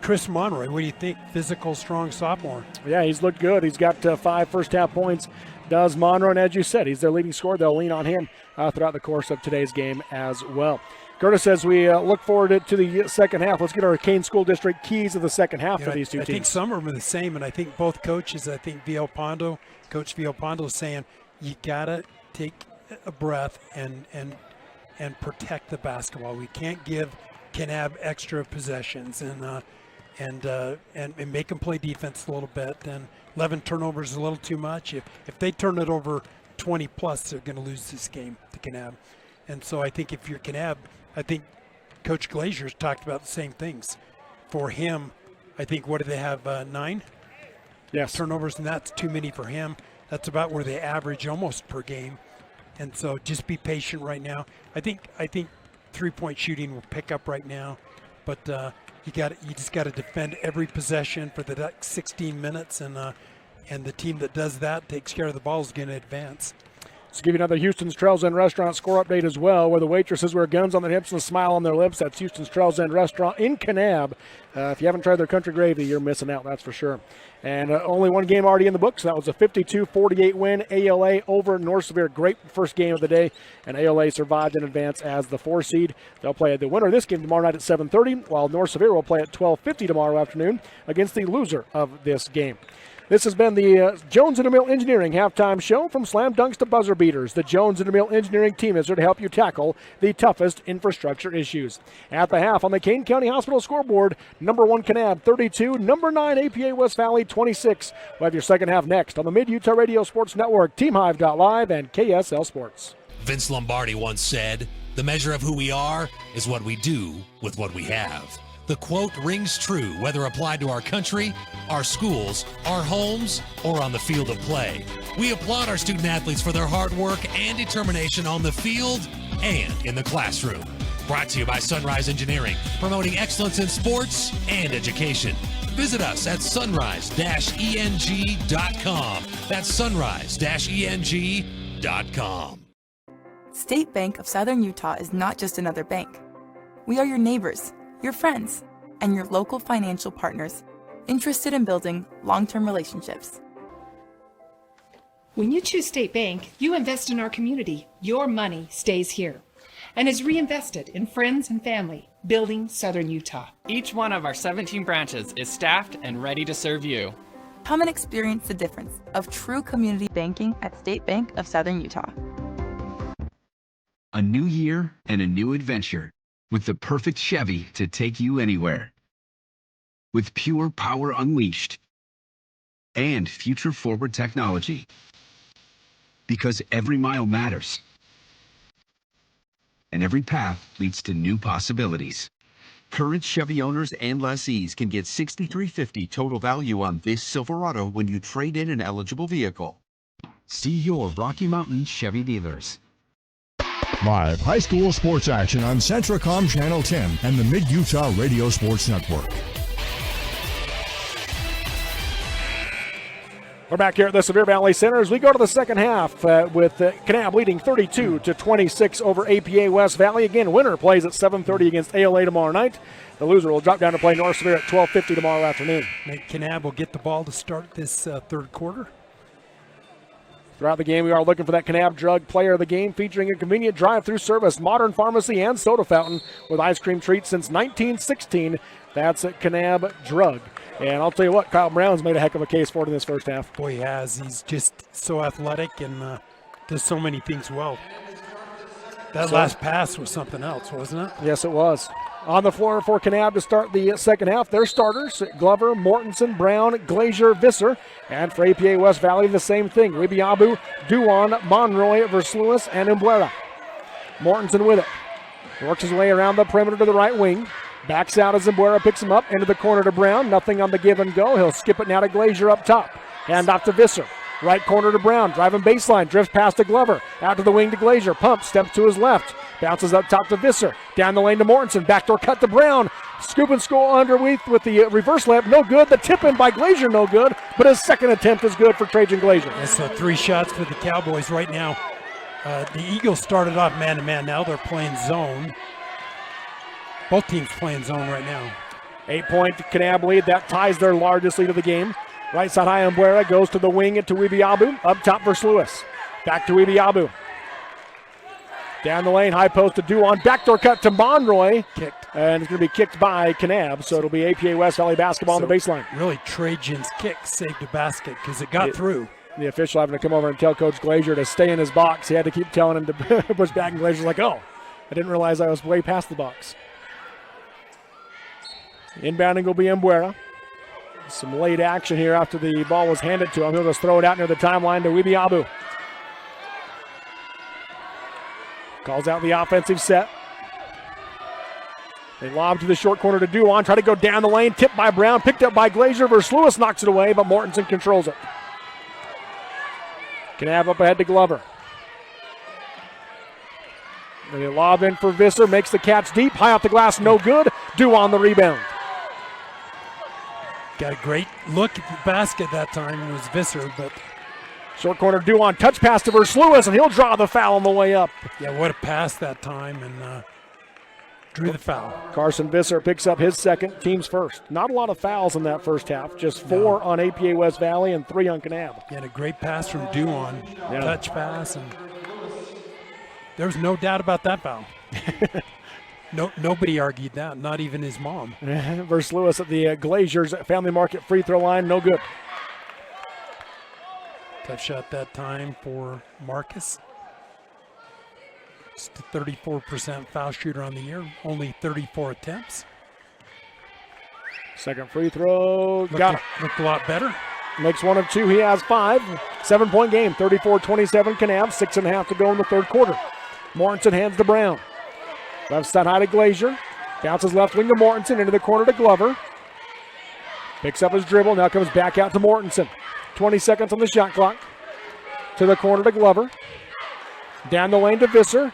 Speaker 2: Chris Monroy, what do you think? Physical, strong sophomore.
Speaker 1: Yeah, he's looked good. He's got 5 first half points. Does Monroe, and as you said, he's their leading scorer. They'll lean on him throughout the course of today's game as well. Curtis, as we look forward to the second half, let's get our Kane School District keys of the second half for these two teams.
Speaker 2: I think some of them are the same, and I think both coaches, Coach Villalpando is saying, you got to take a breath and protect the basketball. We can't give Kanab extra possessions and make them play defense a little bit. And 11 turnovers is a little too much. If they turn it over 20 plus, they're going to lose this game to Kanab. And so I think if you're Kanab, I think Coach Glazier's talked about the same things. For him, I think, what do they have, 9?
Speaker 1: Yes.
Speaker 2: Turnovers, and that's too many for him. That's about where they average almost per game. And so just be patient right now. I think 3-point shooting will pick up right now, but you just got to defend every possession for the next 16 minutes, and the team that does that, takes care of the ball, is going to advance.
Speaker 1: Let's give you another Houston's Trails End Restaurant score update as well, where the waitresses wear guns on their hips and a smile on their lips. That's Houston's Trails End Restaurant in Kanab. If you haven't tried their country gravy, you're missing out, that's for sure. And only one game already in the books. That was a 52-48 win. ALA over North Severe. Great first game of the day, and ALA survived in advance as the 4 seed. They'll play the winner of this game tomorrow night at 7:30, while North Severe will play at 12:50 tomorrow afternoon against the loser of this game. This has been the Jones & DeMille Engineering halftime show. From slam dunks to buzzer beaters, the Jones & DeMille Engineering team is there to help you tackle the toughest infrastructure issues. At the half on the Kane County Hospital scoreboard, number 1 Kanab 32, number 9 APA West Valley 26. We'll have your second half next on the Mid-Utah Radio Sports Network, TeamHive.live, and KSL Sports.
Speaker 18: Vince Lombardi once said, "The measure of who we are is what we do with what we have." The quote rings true whether applied to our country, our schools, our homes, or on the field of play. We applaud our student athletes for their hard work and determination on the field and in the classroom. Brought to you by Sunrise Engineering, promoting excellence in sports and education. Visit us at sunrise-eng.com. That's sunrise-eng.com.
Speaker 19: State Bank of Southern Utah is not just another bank. We are your neighbors, your friends, and your local financial partners, interested in building long-term relationships.
Speaker 20: When you choose State Bank, you invest in our community. Your money stays here and is reinvested in friends and family, building Southern Utah.
Speaker 21: Each one of our 17 branches is staffed and ready to serve you.
Speaker 19: Come and experience the difference of true community banking at State Bank of Southern Utah.
Speaker 22: A new year and a new adventure, with the perfect Chevy to take you anywhere. With pure power unleashed and future-forward technology. Because every mile matters. And every path leads to new possibilities.
Speaker 23: Current Chevy owners and lessees can get $6,350 total value on this Silverado when you trade in an eligible vehicle.
Speaker 22: See your Rocky Mountain Chevy dealers.
Speaker 4: Live high school sports action on Centracom Channel 10 and the Mid-Utah Radio Sports Network.
Speaker 1: We're back here at the Sevier Valley Center as we go to the second half with Kanab leading 32-26 over APA West Valley. Again, winner plays at 7:30 against ALA tomorrow night. The loser will drop down to play North Sevier at 12:50 tomorrow afternoon.
Speaker 2: Kanab will get the ball to start this third quarter.
Speaker 1: Throughout the game, we are looking for that Kanab Drug Player of the Game, featuring a convenient drive-through service, modern pharmacy, and soda fountain with ice cream treats since 1916. That's at Kanab Drug. And I'll tell you what, Kyle Brown's made a heck of a case for it in this first half.
Speaker 2: Boy, he has. He's just so athletic and does so many things well. That last pass was something else, wasn't it?
Speaker 1: Yes, it was. On the floor for Kanab to start the second half, their starters, Glover, Mortensen, Brown, Glazier, Visser. And for APA West Valley, the same thing. Wibiabu, Duan, Monroy, Versluis, and Umbrera. Mortensen with it. Works his way around the perimeter to the right wing. Backs out as Umbrera picks him up into the corner to Brown. Nothing on the give and go. He'll skip it now to Glazier up top. Hand off to Visser. Right corner to Brown. Driving baseline. Drifts past to Glover. Out to the wing to Glazier. Pumps. Steps to his left. Bounces up top to Visser. Down the lane to Mortensen. Backdoor cut to Brown. Scoop and score underneath with the reverse layup. No good. The tip in by Glazier no good. But his second attempt is good for Trajan Glazier.
Speaker 2: Yeah, so 3 shots for the Cowboys right now. The Eagles started off man-to-man. Now they're playing zone. Both teams playing zone right now.
Speaker 1: 8-point Kanab lead. That ties their largest lead of the game. Right side high Umbrera goes to the wing to Wibiabu. Up top for Lewis. Back to Wibiabu. Down the lane, high post to Duan. Backdoor cut to Monroy.
Speaker 2: Kicked.
Speaker 1: And it's going to be kicked by Kanab. So it'll be APA West Valley basketball on the baseline.
Speaker 2: Really, Trajan's kick saved a basket because it got through.
Speaker 1: The official having to come over and tell Coach Glazier to stay in his box. He had to keep telling him to push back, and Glazier's like, oh, I didn't realize I was way past the box. Inbounding will be Umbrera. Some late action here after the ball was handed to him. He'll just throw it out near the timeline to Wibiabu. Calls out the offensive set. They lob to the short corner to Duan. Try to go down the lane. Tipped by Brown. Picked up by Glazier. Versluis knocks it away, but Mortensen controls it. Kanab up ahead to Glover. They lob in for Visser. Makes the catch deep. High off the glass. No good. Duan the rebound.
Speaker 2: Got a great look at the basket that time. It was Visser, but
Speaker 1: Short corner, Duan, touch pass to Versluis, and he'll draw the foul on the way up.
Speaker 2: Yeah, what a pass that time, and drew the foul.
Speaker 1: Carson Visser picks up his second, team's first. Not a lot of fouls in that first half, just 4 on APA West Valley and 3 on Kanab.
Speaker 2: He had a great pass from Duan, touch pass, and there was no doubt about that foul. Nobody argued that, not even his mom.
Speaker 1: Versluis at the Glaziers Family Market free throw line, no good.
Speaker 2: Tough shot that time for Marcus. Just a 34% foul shooter on the year, only 34 attempts.
Speaker 1: Second free throw, got it.
Speaker 2: Looked a lot better.
Speaker 1: Makes 1 of 2, he has 5. 7-point game, 34-27 Kanab, 6.5 to go in the third quarter. Mortensen hands to Brown. Left side high to Glazier. Bounces left wing to Mortensen, into the corner to Glover. Picks up his dribble, now comes back out to Mortensen. 20 seconds on the shot clock. To the corner to Glover. Down the lane to Visser.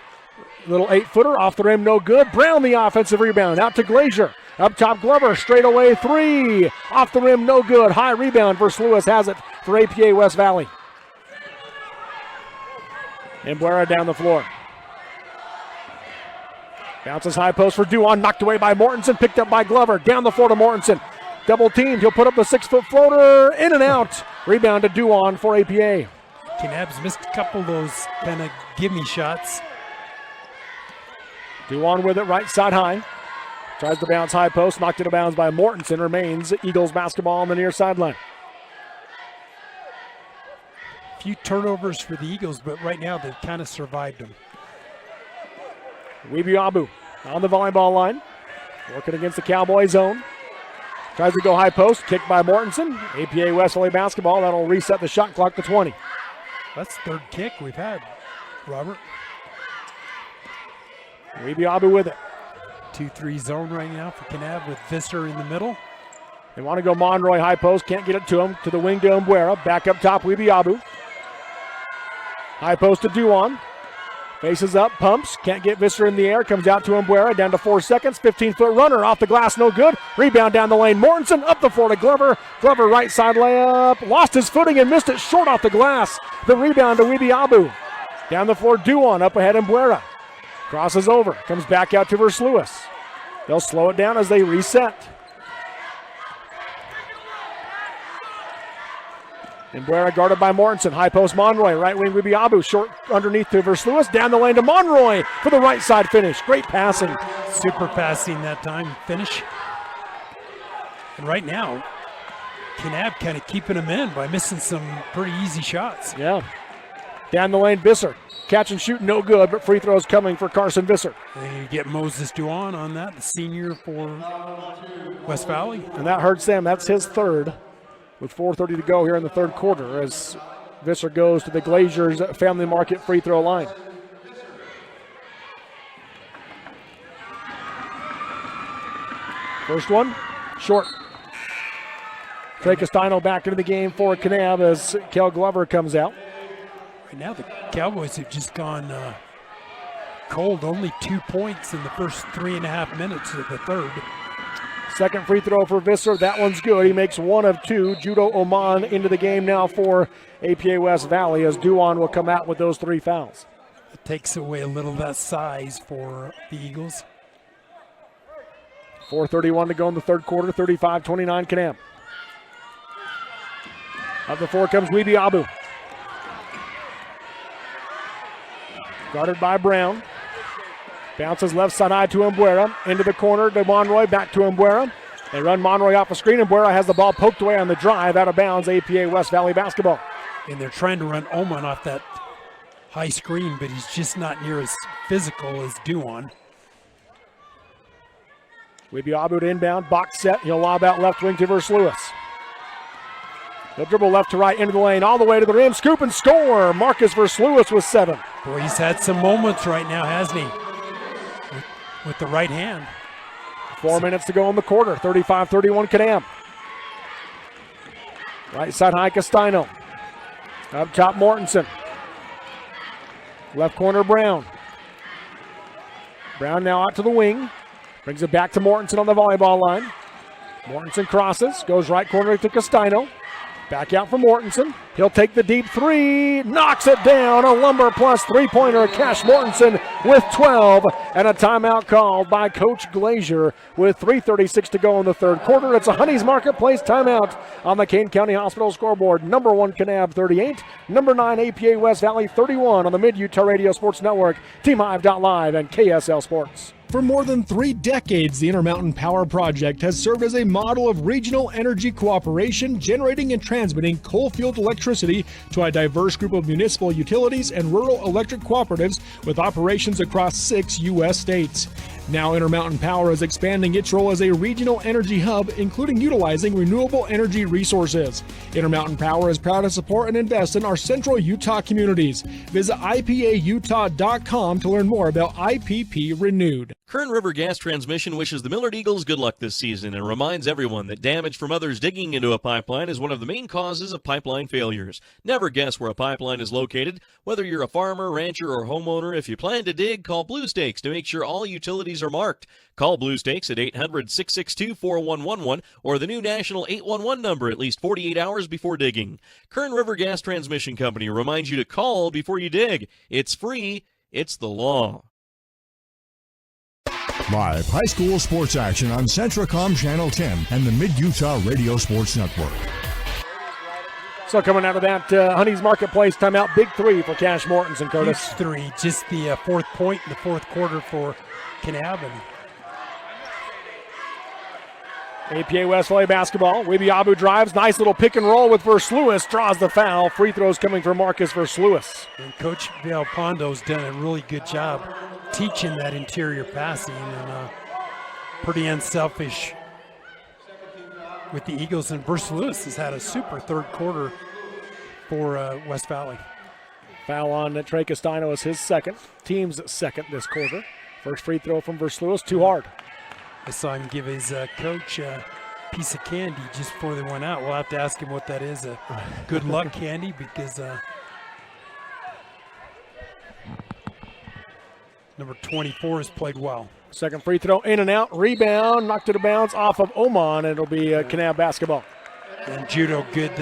Speaker 1: Little 8-footer off the rim, no good. Brown the offensive rebound, out to Glazier. Up top Glover, straight away 3. Off the rim, no good. High rebound, Versluis has it for APA West Valley. And Buera down the floor. Bounces high post for Duan, knocked away by Mortensen, picked up by Glover. Down the floor to Mortensen. Double teamed, he'll put up the 6-foot floater, in and out. Rebound to Duan for APA.
Speaker 2: Kanab's missed a couple of those kind of gimme shots.
Speaker 1: Duan with it, right side high. Tries to bounce high post, knocked it out of bounds by Mortensen. Remains Eagles basketball on the near sideline.
Speaker 2: Few turnovers for the Eagles, but right now they've kind of survived them.
Speaker 1: Weebiabu on the volleyball line. Working against the Cowboy zone. Tries to go high post, kicked by Mortensen. APA West Valley basketball, that'll reset the shot clock to 20.
Speaker 2: That's the third kick we've had, Robert.
Speaker 1: Weebiabu with it.
Speaker 2: 2-3 zone right now for Kanab with Visser in the middle.
Speaker 1: They want to go Monroy high post, can't get it to him. To the wing to Mbuera. Back up top, Weebiabu. High post to Duan. Faces up, pumps, can't get Visser in the air, comes out to Mbuera, down to 4 seconds, 15-foot runner, off the glass, no good. Rebound down the lane, Mortensen up the floor to Glover. Glover right side layup, lost his footing and missed it short off the glass. The rebound to Weebiabu. Down the floor, Duan, up ahead Mbuera. Crosses over, comes back out to Versluis. They'll slow it down as they reset. Mbuera guarded by Mortensen. High post Monroy. Right wing Weebiabu. Short underneath to Versluis. Down the lane to Monroy for the right side finish. Great passing.
Speaker 2: Super passing that time. Finish. And right now, Kanab kind of keeping them in by missing some pretty easy shots.
Speaker 1: Yeah. Down the lane, Visser. Catch and shoot, no good, but free throws coming for Carson Visser.
Speaker 2: And you get Moses Duan on that, the senior for West Valley.
Speaker 1: And that hurts them. That's his third. With 4:30 to go here in the third quarter as Visser goes to the Glaziers Family Market free throw line. First one, short. Trey Castano back into the game for Kanab as Kel Glover comes out.
Speaker 2: Right now the Cowboys have just gone cold. Only 2 points in the first 3.5 minutes of the third.
Speaker 1: Second free throw for Visser. That one's good. He makes 1 of 2. Judo Oman into the game now for APA West Valley as Duan will come out with those 3 fouls.
Speaker 2: It takes away a little of that size for the Eagles.
Speaker 1: 4:31 to go in the third quarter. 35-29 Kanab. Up the floor comes Weebiabu. Guarded by Brown. Bounces left side high to Mbuera. Into the corner to Monroy. Back to Mbuera. They run Monroy off the screen. Mbuera has the ball poked away on the drive. Out of bounds. APA West Valley basketball.
Speaker 2: And they're trying to run Oman off that high screen, but he's just not near as physical as Duan.
Speaker 1: Weebiabu to inbound. Box set. He'll lob out left wing to Versluis. He'll dribble left to right into the lane. All the way to the rim. Scoop and score. Marcus Versluis with 7.
Speaker 2: Boy, he's had some moments right now, hasn't he? With the right hand.
Speaker 1: 4 minutes to go in the quarter. 35-31 Kanab. Right side high Castano. Up top Mortensen. Left corner Brown. Brown now out to the wing. Brings it back to Mortensen on the volleyball line. Mortensen crosses. Goes right corner to Castano. Back out for Mortensen. He'll take the deep three, knocks it down. A Lumber Plus three-pointer. Cash Mortensen with 12, and a timeout called by Coach Glazier with 3:36 to go in the third quarter. It's a Honey's Marketplace timeout on the Kane County Hospital scoreboard. Number 1 Kanab 38, number 9 APA West Valley 31 on the Mid-Utah Radio Sports Network, TeamHive.live, and KSL Sports.
Speaker 3: For more than 3 decades, the Intermountain Power Project has served as a model of regional energy cooperation, generating and transmitting coal-fueled electricity to a diverse group of municipal utilities and rural electric cooperatives with operations across 6 U.S. states. Now Intermountain Power is expanding its role as a regional energy hub, including utilizing renewable energy resources. Intermountain Power is proud to support and invest in our central Utah communities. Visit ipautah.com to learn more about IPP Renewed.
Speaker 5: Kern River Gas Transmission wishes the Millard Eagles good luck this season and reminds everyone that damage from others digging into a pipeline is one of the main causes of pipeline failures. Never guess where a pipeline is located. Whether you're a farmer, rancher, or homeowner, if you plan to dig, call Blue Stakes to make sure all utilities are marked. Call Blue Stakes at 800-662-4111 or the new national 811 number at least 48 hours before digging. Kern River Gas Transmission Company reminds you to call before you dig. It's free. It's the law.
Speaker 4: Live high school sports action on Centracom Channel 10 and the Mid-Utah Radio Sports Network.
Speaker 1: So coming out of that Honey's Marketplace timeout, big three for Cash Mortensen, Curtis.
Speaker 2: Huge three, just the fourth point in the fourth quarter for Kanab.
Speaker 1: APA West Valley basketball. Webiabu drives, nice little pick and roll with Verslewis, draws the foul. Free throws coming for Marcus Verslewis.
Speaker 2: And Coach Villalpando's done a really good job teaching that interior passing, and pretty unselfish with the Eagles. And Verslewis has had a super third quarter for West Valley.
Speaker 1: Foul on Trey Castano is his second, team's second this quarter. First free throw from Verslewis, too hard.
Speaker 2: I saw him give his coach a piece of candy just before they went out. We'll have to ask him what that is, a good luck candy, because number 24 has played well.
Speaker 1: Second free throw, in and out, rebound, knocked it out of bounds off of Oman. It'll be Kanab basketball.
Speaker 2: And Judo, good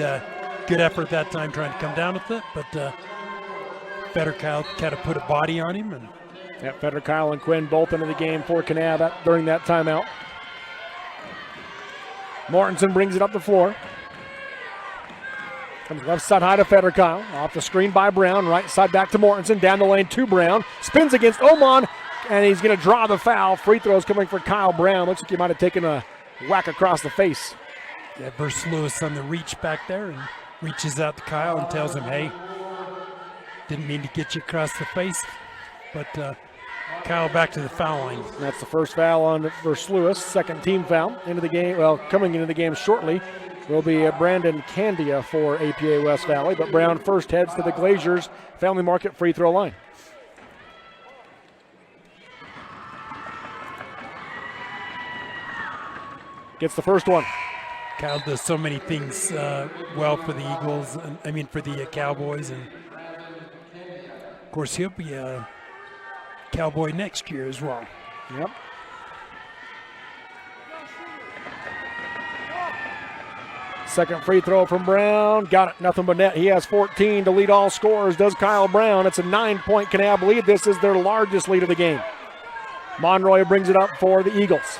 Speaker 2: effort that time trying to come down with it, but Federer kind of put a body on him. And
Speaker 1: Federer, Kyle, and Quinn both into the game for Kanab during that timeout. Mortensen brings it up the floor. Comes left side high to Federer, Kyle. Off the screen by Brown. Right side back to Mortensen. Down the lane to Brown. Spins against Oman, and he's going to draw the foul. Free throws coming for Kyle Brown. Looks like he might have taken a whack across the face.
Speaker 2: Yeah, Verslewis on the reach back there, and reaches out to Kyle and tells him, hey, didn't mean to get you across the face. But Kyle back to the foul line.
Speaker 1: That's the first foul on Verslewis. Second team foul into the game. Well, coming into the game shortly will be Brandon Candia for APA West Valley. But Brown first heads to the Glaziers Family Market free throw line. Gets the first one.
Speaker 2: Kyle does so many things well for the Eagles. For the Cowboys. And of course, he'll be a Cowboy next year as well.
Speaker 1: Yep. Second free throw from Brown. Got it. Nothing but net. He has 14 to lead all scorers. Does Kyle Brown. It's a 9-point Kanab lead. This is their largest lead of the game. Monroy brings it up for the Eagles.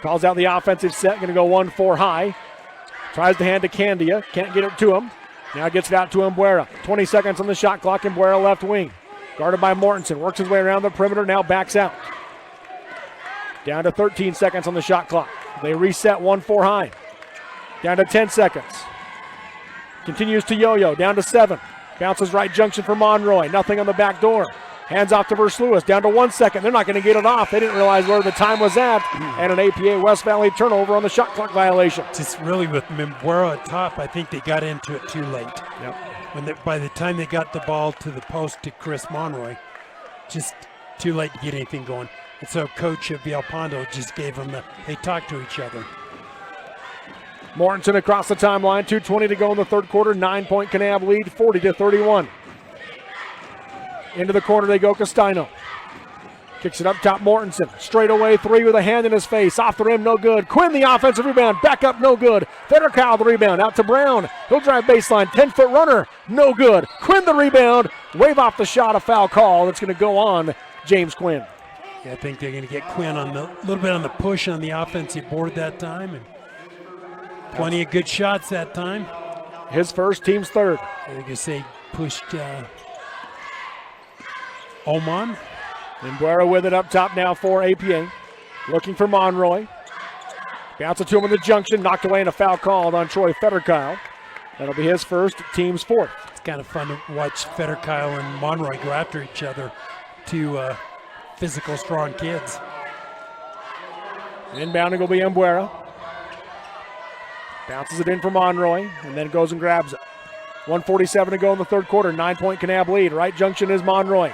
Speaker 1: Calls out the offensive set. Going to go 1-4 high. Tries to hand to Candia. Can't get it to him. Now gets it out to Mbuera. 20 seconds on the shot clock. Mbuera left wing. Guarded by Mortensen. Works his way around the perimeter. Now backs out. Down to 13 seconds on the shot clock. They reset 1-4 high. Down to 10 seconds. Continues to yo-yo. Down to 7. Bounces right junction for Monroy. Nothing on the back door. Hands off to Verslewis. Down to 1 second. They're not going to get it off. They didn't realize where the time was at. And an APA West Valley turnover on the shot clock violation.
Speaker 2: Just really with Mbuera at top, I think they got into it too late.
Speaker 1: Yep.
Speaker 2: By the time they got the ball to the post to Chris Monroy, just too late to get anything going. And so Coach Villalpando just gave them they talked to each other.
Speaker 1: Mortensen across the timeline. 2:20 to go in the third quarter. 9-point Kanab lead, 40-31. Into the corner they go, Castino. Kicks it up top, Mortensen. Straight away three with a hand in his face. Off the rim, no good. Quinn the offensive rebound. Back up, no good. Federkyle the rebound. Out to Brown. He'll drive baseline. 10-foot runner. No good. Quinn the rebound. Wave off the shot. A foul call. That's going to go on James Quinn.
Speaker 2: Yeah, I think they're going to get Quinn on a little bit on the push on the offensive board that time. And plenty of good shots that time.
Speaker 1: His first, team's third.
Speaker 2: I can say pushed Oman.
Speaker 1: Embuera with it up top now for APA. Looking for Monroy. Bounce it to him in the junction. Knocked away and a foul called on Troy Federkyle. That'll be his first, team's fourth.
Speaker 2: It's kind of fun to watch Federkyle and Monroy go after each other. Two physical, strong kids.
Speaker 1: Inbounding will be Embuera. Bounces it in for Monroy and then goes and grabs it. 1:47 to go in the third quarter. 9-point Kanab lead. Right junction is Monroy.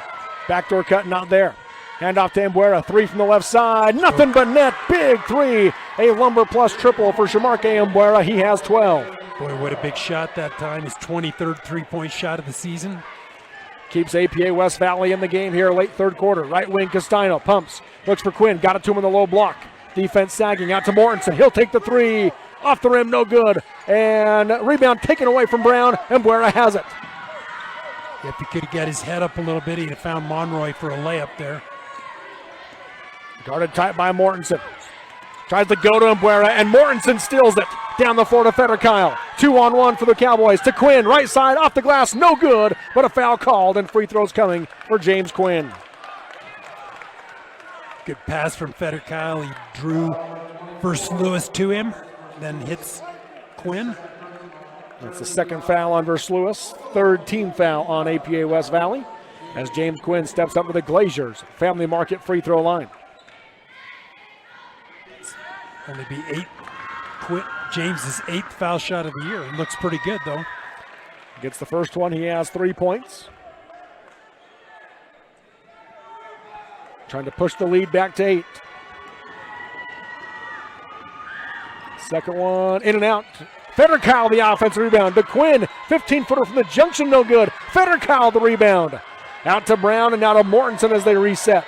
Speaker 1: Backdoor cut, not there. Hand off to Embuera. Three from the left side. Nothing but net. Big three. A Lumber Plus triple for Shamarke Embuera. He has 12.
Speaker 2: Boy, what a big shot that time. His 23rd three-point shot of the season.
Speaker 1: Keeps APA West Valley in the game here late third quarter. Right wing Castino pumps. Looks for Quinn. Got it to him in the low block. Defense sagging out to Mortensen. He'll take the three. Off the rim, no good. And rebound taken away from Brown. Embuera has it.
Speaker 2: If he could have got his head up a little bit, he'd have found Monroy for a layup there.
Speaker 1: Guarded tight by Mortensen. Tries to go to Embuera, and Mortensen steals it. Down the floor to Federkyle. 2-on-1 for the Cowboys. To Quinn, right side, off the glass, no good. But a foul called, and free throws coming for James Quinn.
Speaker 2: Good pass from Federkyle. He drew first Lewis to him, then hits Quinn.
Speaker 1: That's the second foul on Verse-Lewis. Third team foul on APA West Valley as James Quinn steps up to the Glaziers Family Market free throw line.
Speaker 2: Only be James's 8th foul shot of the year. It looks pretty good, though.
Speaker 1: Gets the first one. He has 3 points. Trying to push the lead back to 8. Second one, in and out. Federkyle the offensive rebound. The Quinn, 15-footer from the junction, no good. Federkyle the rebound. Out to Brown and now to Mortensen as they reset.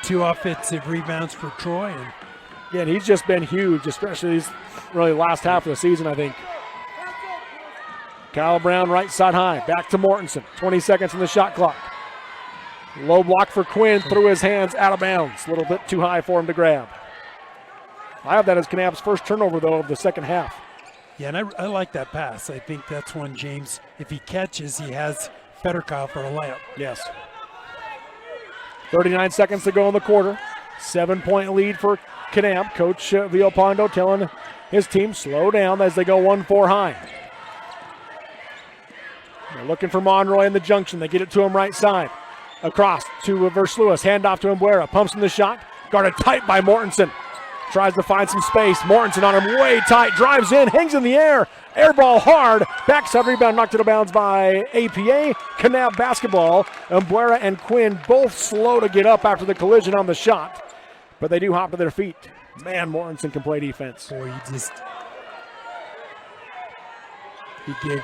Speaker 2: 2 offensive rebounds for Troy.
Speaker 1: And he's just been huge, especially these really last half of the season, I think. Kyle Brown right side high. Back to Mortensen. 20 seconds on the shot clock. Low block for Quinn through his hands, out of bounds. A little bit too high for him to grab. I have that as Kanab's first turnover, though, of the second half.
Speaker 2: Yeah, and I like that pass. I think that's when James, if he catches, he has Federkyle for a layup.
Speaker 1: Yes. 39 seconds to go in the quarter. 7-point lead for Kanab. Coach Villalpando telling his team slow down as they go 1-4 high. They're looking for Monroy in the junction. They get it to him right side. Across to Verse-Lewis. Hand off to Embuera. Pumps in the shot. Guarded tight by Mortensen. Tries to find some space. Mortensen on him way tight. Drives in. Hangs in the air. Air ball hard. Backside rebound knocked out of bounds by APA. Kanab basketball. Embuera and Quinn both slow to get up after the collision on the shot. But they do hop to their feet. Man, Mortensen can play defense.
Speaker 2: Boy, he gave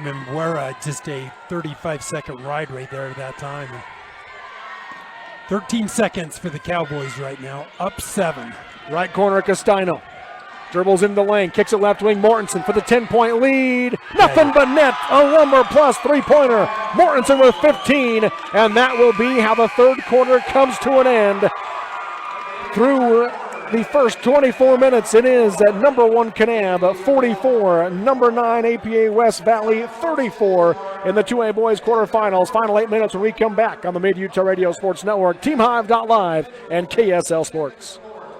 Speaker 2: Embuera just a 35-second ride right there at that time. 13 seconds for the Cowboys right now, up 7.
Speaker 1: Right corner, Castino. Dribbles into the lane, kicks it left wing, Mortensen for the 10-point lead. Nothing but net, a Lumber Plus three-pointer. Mortensen with 15, and that will be how the third quarter comes to an end. Through the first 24 minutes, it is at number 1 Kanab 44, number 9 APA West Valley 34 in the 2A boys quarterfinals. Final 8 minutes when we come back on the Mid-Utah Radio Sports Network, TeamHive.live, and KSL Sports.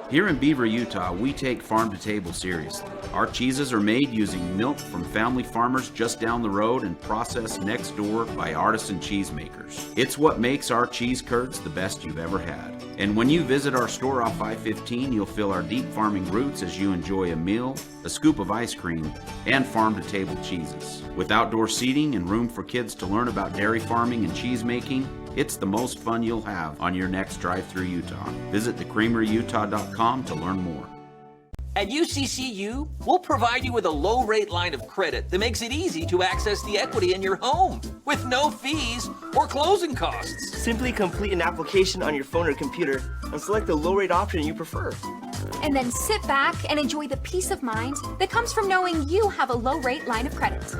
Speaker 6: Here in Beaver, Utah, we take farm to table seriously. Our cheeses are made using milk from family farmers just down the road and processed next door by artisan cheesemakers. It's what makes our cheese curds the best you've ever had. And when you visit our store off I-15, you'll feel our deep farming roots as you enjoy a meal, a scoop of ice cream, and farm-to-table cheeses. With outdoor seating and room for kids to learn about dairy farming and cheese making, it's the most fun you'll have on your next drive through Utah. Visit thecreameryutah.com to learn more.
Speaker 7: At UCCU, we'll provide you with a low-rate line of credit that makes it easy to access the equity in your home with no fees or closing costs.
Speaker 8: Simply complete an application on your phone or computer and select the low-rate option you prefer.
Speaker 9: And then sit back and enjoy the peace of mind that comes from knowing you have a low-rate line of credit.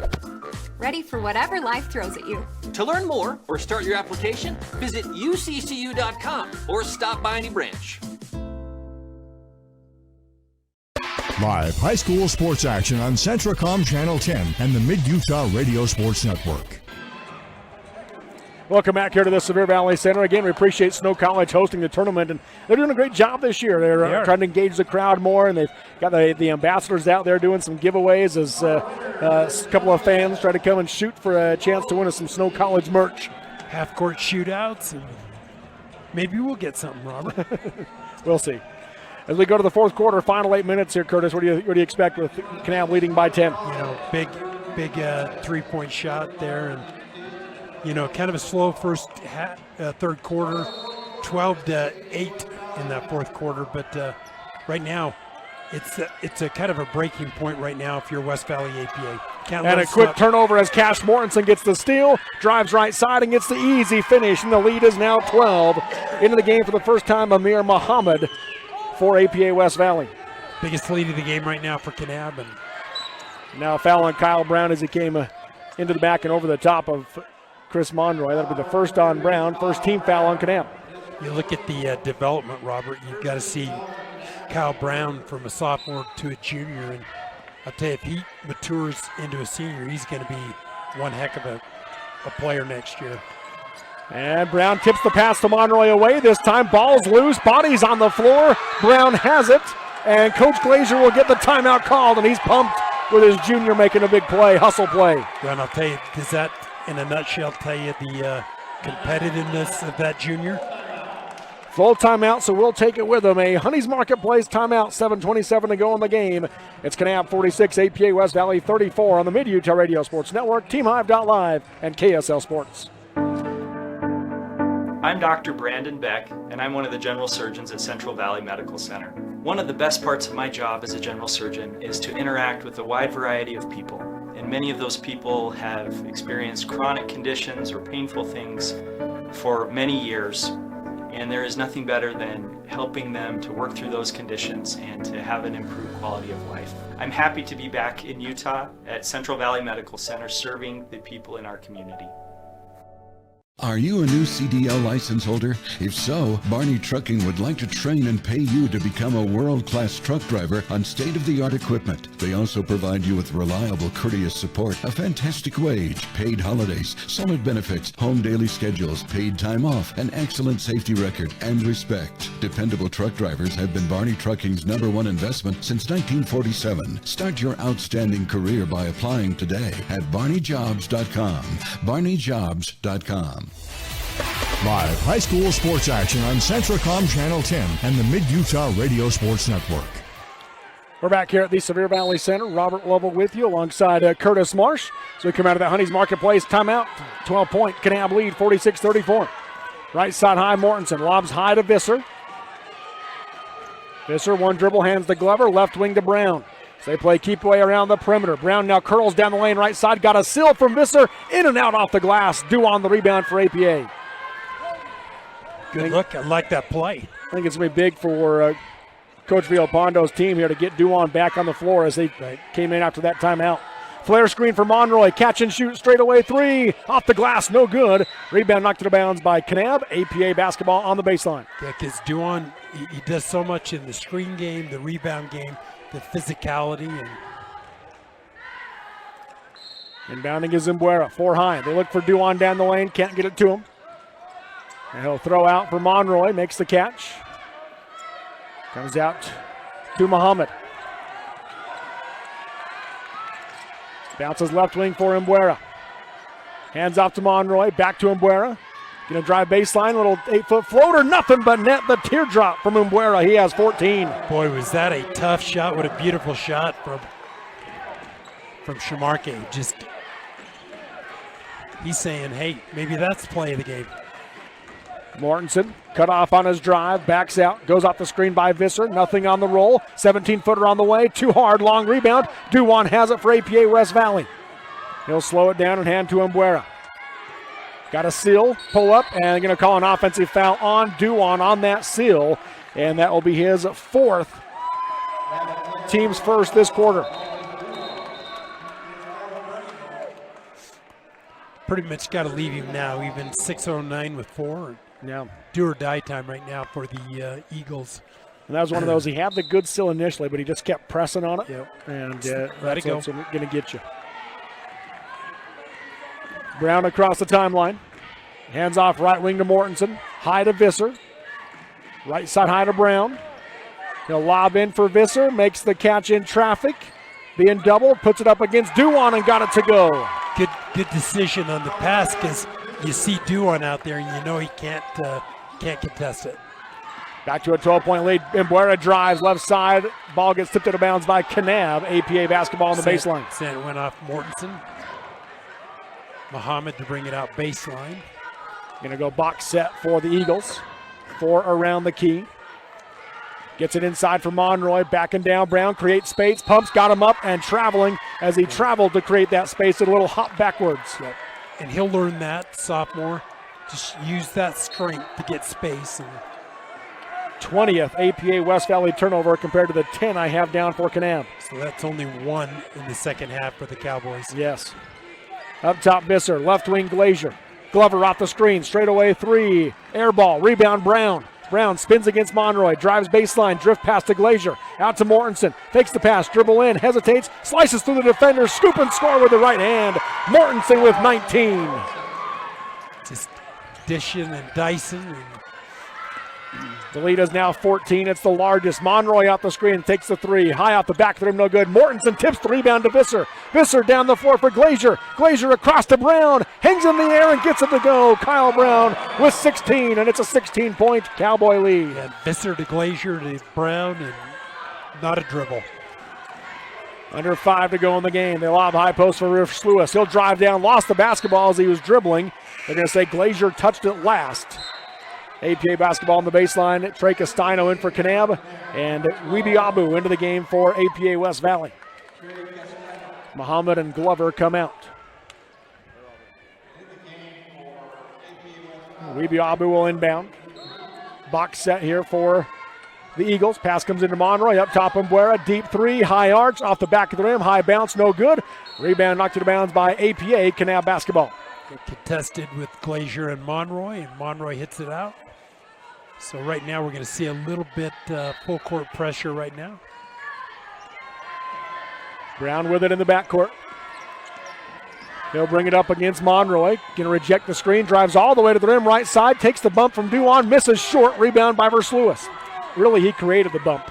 Speaker 9: Ready for whatever life throws at you.
Speaker 7: To learn more or start your application, visit uccu.com or stop by any branch.
Speaker 4: Live high school sports action on Centracom Channel 10 and the Mid-Utah Radio Sports Network.
Speaker 1: Welcome back here to the Sevier Valley Center. Again, we appreciate Snow College hosting the tournament, and they're doing a great job this year. They're trying to engage the crowd more, and they've got the ambassadors out there doing some giveaways as a couple of fans try to come and shoot for a chance to win us some Snow College merch.
Speaker 2: Half-court shootouts, and maybe we'll get something, Robert.
Speaker 1: We'll see. As we go to the fourth quarter, final 8 minutes here, Curtis, what do you expect with Kanab leading by 10?
Speaker 2: Big three-point shot there, and kind of a slow third quarter, 12-8 in that fourth quarter. But right now, it's a kind of a breaking point right now if you're West Valley APA.
Speaker 1: And a quick turnover as Cash Mortensen gets the steal, drives right side and gets the easy finish, and the lead is now 12. Into the game for the first time, Amir Muhammad for APA West Valley.
Speaker 2: Biggest lead of the game right now for Kanab. And
Speaker 1: now a foul on Kyle Brown as he came into the back and over the top of Chris Monroy. That'll be the first on Brown, first team foul on Kanab.
Speaker 2: You look at the development, Robert, you've got to see Kyle Brown from a sophomore to a junior. And I'll tell you, if he matures into a senior, he's going to be one heck of a player next year.
Speaker 1: And Brown tips the pass to Monroy away. This time, ball's loose, body's on the floor. Brown has it, and Coach Glazier will get the timeout called, and he's pumped with his junior making a big play, hustle play.
Speaker 2: Yeah, and I'll tell you, does that, in a nutshell, tell you the competitiveness of that junior?
Speaker 1: Full timeout, so we'll take it with them. A Honey's Marketplace timeout, 7:27 to go in the game. It's Kanab 46, APA West Valley 34 on the Mid-Utah Radio Sports Network, TeamHive.live, and KSL Sports.
Speaker 24: I'm Dr. Brandon Beck, and I'm one of the general surgeons at Central Valley Medical Center. One of the best parts of my job as a general surgeon is to interact with a wide variety of people. And many of those people have experienced chronic conditions or painful things for many years. And there is nothing better than helping them to work through those conditions and to have an improved quality of life. I'm happy to be back in Utah at Central Valley Medical Center serving the people in our community.
Speaker 25: Are you a new CDL license holder? If so, Barney Trucking would like to train and pay you to become a world-class truck driver on state-of-the-art equipment. They also provide you with reliable, courteous support, a fantastic wage, paid holidays, solid benefits, home daily schedules, paid time off, an excellent safety record, and respect. Dependable truck drivers have been Barney Trucking's #1 investment since 1947. Start your outstanding career by applying today at barneyjobs.com. barneyjobs.com.
Speaker 4: Live high school sports action on Centracom Channel 10 and the Mid-Utah Radio Sports Network.
Speaker 1: We're back here at the Sevier Valley Center. Robert Lovell with you alongside Curtis Marsh. So we come out of that Honey's Marketplace timeout. 12-point Kanab lead, 46-34. Right side high, Mortensen lobs high to Visser. Visser, one dribble, hands to Glover, left wing to Brown. So they play keep away around the perimeter. Brown now curls down the lane right side. Got a seal from Visser. In and out off the glass. Due on the rebound for APA.
Speaker 2: Good look. I like that play.
Speaker 1: I think it's going to be big for Coach Villalpando's team here to get Duan back on the floor as they came in after that timeout. Flare screen for Monroy. Catch and shoot straight away three. Off the glass. No good. Rebound knocked out of bounds by Kanab. APA basketball on the baseline.
Speaker 2: Yeah, because Duan, he does so much in the screen game, the rebound game, the physicality.
Speaker 1: Inbounding is Zimbuera, 4 high. They look for Duan down the lane, can't get it to him. And he'll throw out for Monroy, makes the catch. Comes out to Muhammad. Bounces left wing for Mbuera. Hands off to Monroy, back to Mbuera. Gonna drive baseline, little 8-foot floater, nothing but net. The teardrop from Mbuera, he has 14.
Speaker 2: Boy, was that a tough shot. What a beautiful shot from Shamarke. Just, he's saying, hey, maybe that's the play of the game.
Speaker 1: Mortensen cut off on his drive, backs out, goes off the screen by Visser, nothing on the roll. 17-footer on the way, too hard, long rebound. Duwan has it for APA West Valley. He'll slow it down and hand to Embuera. Got a seal, pull up, and going to call an offensive foul on Duwan on that seal, and that will be his fourth, team's first this quarter.
Speaker 2: Pretty much got to leave him now, even 6:09 with 4.
Speaker 1: Yeah.
Speaker 2: Do or die time right now for the Eagles.
Speaker 1: And that was one of those, he had the good seal initially, but he just kept pressing on it.
Speaker 2: Yep.
Speaker 1: And
Speaker 2: Let it
Speaker 1: that's
Speaker 2: go.
Speaker 1: what's going to get you. Brown across the timeline. Hands off right wing to Mortensen. High to Visser. Right side high to Brown. He'll lob in for Visser. Makes the catch in traffic. Being doubled. Puts it up against Duwan and got it to go.
Speaker 2: Good decision on the pass because you see Duwan out there and you know he can't contest it.
Speaker 1: Back to a 12-point lead. Embuera drives left side. Ball gets tipped out of bounds by Kanab. APA basketball on the baseline.
Speaker 2: It went off Mortensen. Muhammad to bring it out baseline.
Speaker 1: Going to go box set for the Eagles. 4 around the key. Gets it inside for Monroy. Backing down. Brown creates space. Pumps, got him up and traveling as he traveled to create that space. A little hop backwards.
Speaker 2: Yep. And he'll learn that, sophomore. Just use that strength to get space. And
Speaker 1: 20th APA West Valley turnover compared to the 10 I have down for Kanab.
Speaker 2: So that's only 1 in the second half for the Cowboys.
Speaker 1: Yes. Up top, Visser. Left wing, Glazier. Glover off the screen. Straight away, 3. Air ball. Rebound, Brown. Brown spins against Monroy. Drives baseline. Drift pass to Glazier. Out to Mortensen. Fakes the pass. Dribble in. Hesitates. Slices through the defender. Scoop and score with the right hand. Mortensen with 19.
Speaker 2: Just dishing and dicing.
Speaker 1: The lead is now 14. It's the largest. Monroy off the screen, takes the 3. High off the back of the rim, no good. Mortensen tips the rebound to Visser. Visser down the floor for Glazier. Glazier across to Brown. Hangs in the air and gets it to go. Kyle Brown with 16, and it's a 16-point Cowboy lead.
Speaker 2: And Visser to Glazier to Brown, and not a dribble.
Speaker 1: Under 5 to go in the game. They lob high post for Rich Lewis. He'll drive down, lost the basketball as he was dribbling. They're going to say Glazier touched it last. APA basketball on the baseline. Trey Castino in for Kanab. And Weeby Abu into the game for APA West Valley. Muhammad and Glover come out. Weeby Abu will inbound. Box set here for the Eagles. Pass comes into Monroy. Up top, Embuera. Deep 3. High arch. Off the back of the rim. High bounce. No good. Rebound knocked to the bounds by APA. Kanab basketball.
Speaker 2: Contested with Glazier and Monroy hits it out. So right now we're going to see a little bit full court pressure right now.
Speaker 1: Brown with it in the backcourt. He'll bring it up against Monroy. Going to reject the screen. Drives all the way to the rim right side. Takes the bump from Duwan. Misses short. Rebound by Verslewis. Really, he created the bump.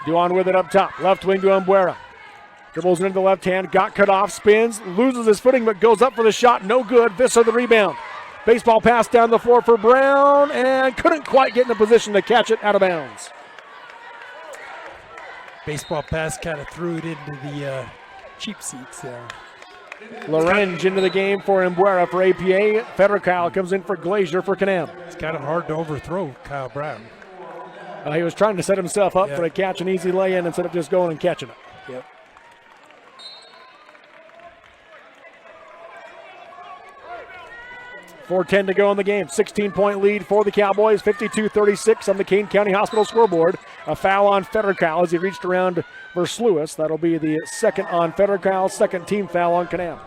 Speaker 1: Duwan with it up top. Left wing to Embuera. Dribbles into the left hand. Got cut off. Spins. Loses his footing but goes up for the shot. No good. Visser the rebound. Baseball pass down the floor for Brown and couldn't quite get in a position to catch it out of bounds.
Speaker 2: Baseball pass kind of threw it into the cheap seats there.
Speaker 1: Lorange into the game for Embuera for APA. Federer comes in for Glazier for Kanab.
Speaker 2: It's kind of hard to overthrow Kyle Brown.
Speaker 1: He was trying to set himself up for a catch, an easy lay-in instead of just going and catching it.
Speaker 2: Yep.
Speaker 1: .410 to go in the game. 16-point lead for the Cowboys. 52-36 on the Kane County Hospital scoreboard. A foul on Federer as he reached around Verslewis. That'll be the second on Federer, second team foul on Kanab.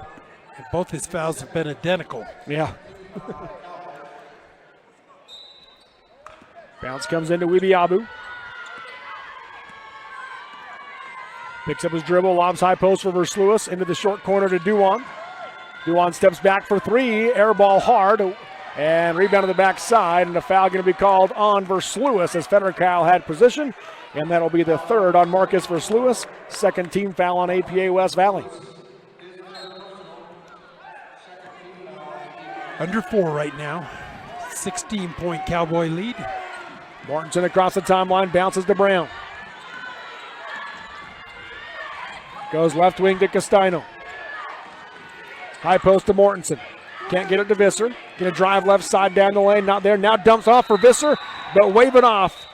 Speaker 2: And both his fouls have been identical.
Speaker 1: Yeah. Bounce comes into Weeby Abu. Picks up his dribble, lobs high post for Verslewis into the short corner to Duwan. Duwan steps back for 3, air ball hard, and rebound to the backside, and a foul going to be called on Verslewis as Federer had position, and that'll be the third on Marcus Verslewis, second team foul on APA West Valley.
Speaker 2: Under 4 right now, 16-point Cowboy lead.
Speaker 1: Mortensen across the timeline, bounces to Brown. Goes left wing to Castino. High post to Mortensen. Can't get it to Visser. Going to drive left side down the lane. Not there. Now dumps off for Visser, but wave it off.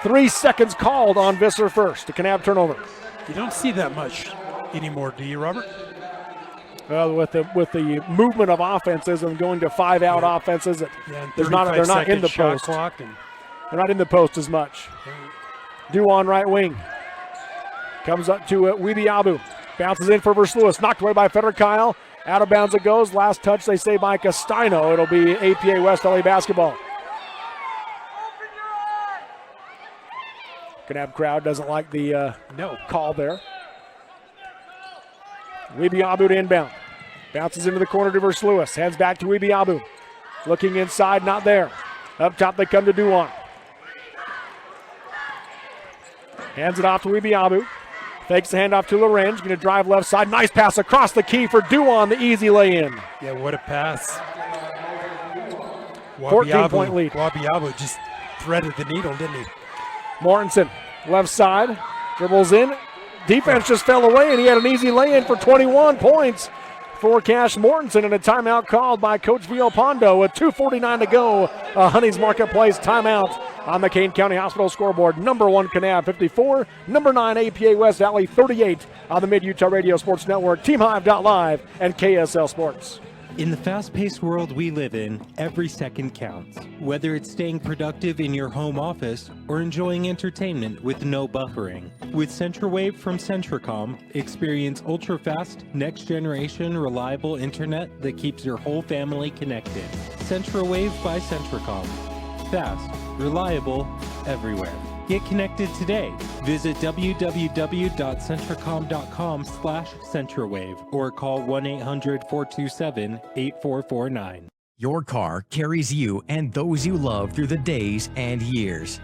Speaker 1: 3 seconds called on Visser first. The Kanab turnover.
Speaker 2: You don't see that much anymore, do you, Robert?
Speaker 1: Well, with the movement of offenses and going to 5-out offenses, they're not in the post. They're not in the post as much. Duan right wing. Comes up to Weebiabu. Bounces in for Versluis. Knocked away by Federkyle. Out of bounds it goes. Last touch, they say, by Castino. It'll be APA West Valley basketball. Kanab crowd doesn't like the call there. Weebiabu to inbound. Bounces into the corner to Versluis. Hands back to Weebiabu. Looking inside, not there. Up top they come to Duan. Hands it off to Weebiabu. Fakes the handoff to Lorange. Going to drive left side. Nice pass across the key for Duan, the easy lay-in.
Speaker 2: Yeah, what a pass.
Speaker 1: 14-point lead.
Speaker 2: Wabiabu just threaded the needle, didn't he?
Speaker 1: Mortensen, left side, dribbles in. Defense just fell away, and he had an easy lay-in for 21 points for Cash Mortensen, and a timeout called by Coach Villalpando with 2:49 to go. A Honey's Marketplace timeout on the Kane County Hospital scoreboard. Number 1 Kanab 54, number 9 APA West Valley 38 on the Mid-Utah Radio Sports Network, TeamHive.live, and KSL Sports.
Speaker 10: In the fast-paced world we live in, every second counts. Whether it's staying productive in your home office or enjoying entertainment with no buffering. With CentraWave from Centracom, experience ultra-fast, next-generation, reliable internet that keeps your whole family connected. CentraWave by Centracom. Fast, reliable, everywhere. Get connected today. Visit www.centracom.com/CentraWave or call 1-800-427-8449.
Speaker 11: Your car carries you and those you love through the days and years.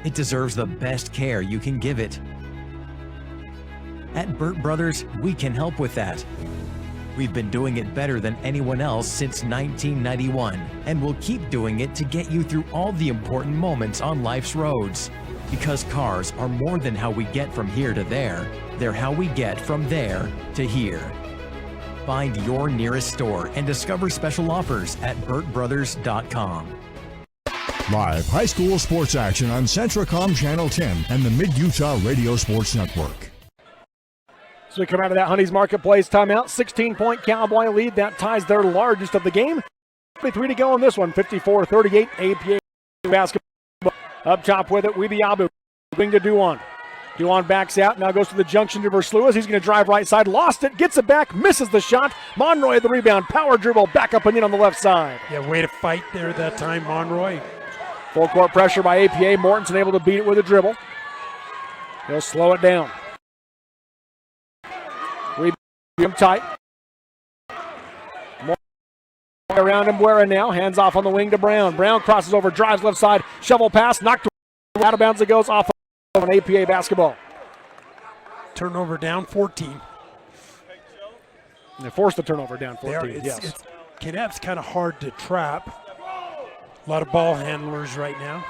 Speaker 11: It deserves the best care you can give it. At Burt Brothers, we can help with that. We've been doing it better than anyone else since 1991, and we'll keep doing it to get you through all the important moments on life's roads. Because cars are more than how we get from here to there, they're how we get from there to here. Find your nearest store and discover special offers at burtbrothers.com.
Speaker 4: Live high school sports action on Centracom Channel 10 and the Mid-Utah Radio Sports Network.
Speaker 1: So we come out of that Honey's Marketplace timeout. 16-point Cowboy lead. That ties their largest of the game. 23 to go in this one. 54-38 APA basketball. Up top with it, Weebiabu. Wing to Duan. Duan backs out, now goes to the junction to Versluis. He's going to drive right side, lost it, gets it back, misses the shot. Monroy the rebound, power dribble, back up and in on the left side.
Speaker 2: Yeah, way to fight there that time, Monroy.
Speaker 1: Full court pressure by APA. Mortensen able to beat it with a dribble. He'll slow it down. Weebiabu tight. Around Mbuera now, hands off on the wing to Brown. Brown crosses over, drives left side, shovel pass, knocked out of bounds. It goes off of an APA basketball.
Speaker 2: Turnover down 14.
Speaker 1: They forced the turnover down 14.
Speaker 2: Kanab's kind of hard to trap. A lot of ball handlers right now.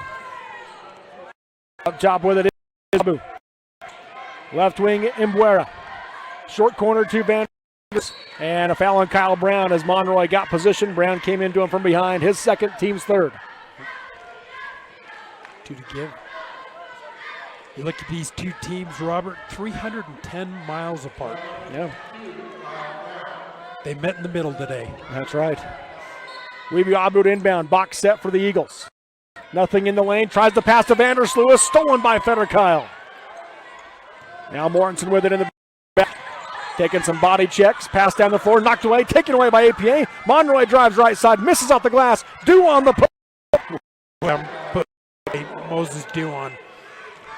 Speaker 1: Up top with it is Abu. Left wing Mbuera. Short corner to Van. And a foul on Kyle Brown as Monroy got position. Brown came into him from behind. His second, team's third.
Speaker 2: 2 to give. You look at these two teams, Robert, 310 miles apart.
Speaker 1: Yeah.
Speaker 2: They met in the middle today.
Speaker 1: That's right. Weebiabu inbound. Box set for the Eagles. Nothing in the lane. Tries to pass to Vandersluis. Stolen by Federkyle. Now Mortensen with it in the back. Taking some body checks, pass down the floor, knocked away, taken away by APA. Monroy drives right side, misses off the glass. Duan the
Speaker 2: Moses Duan.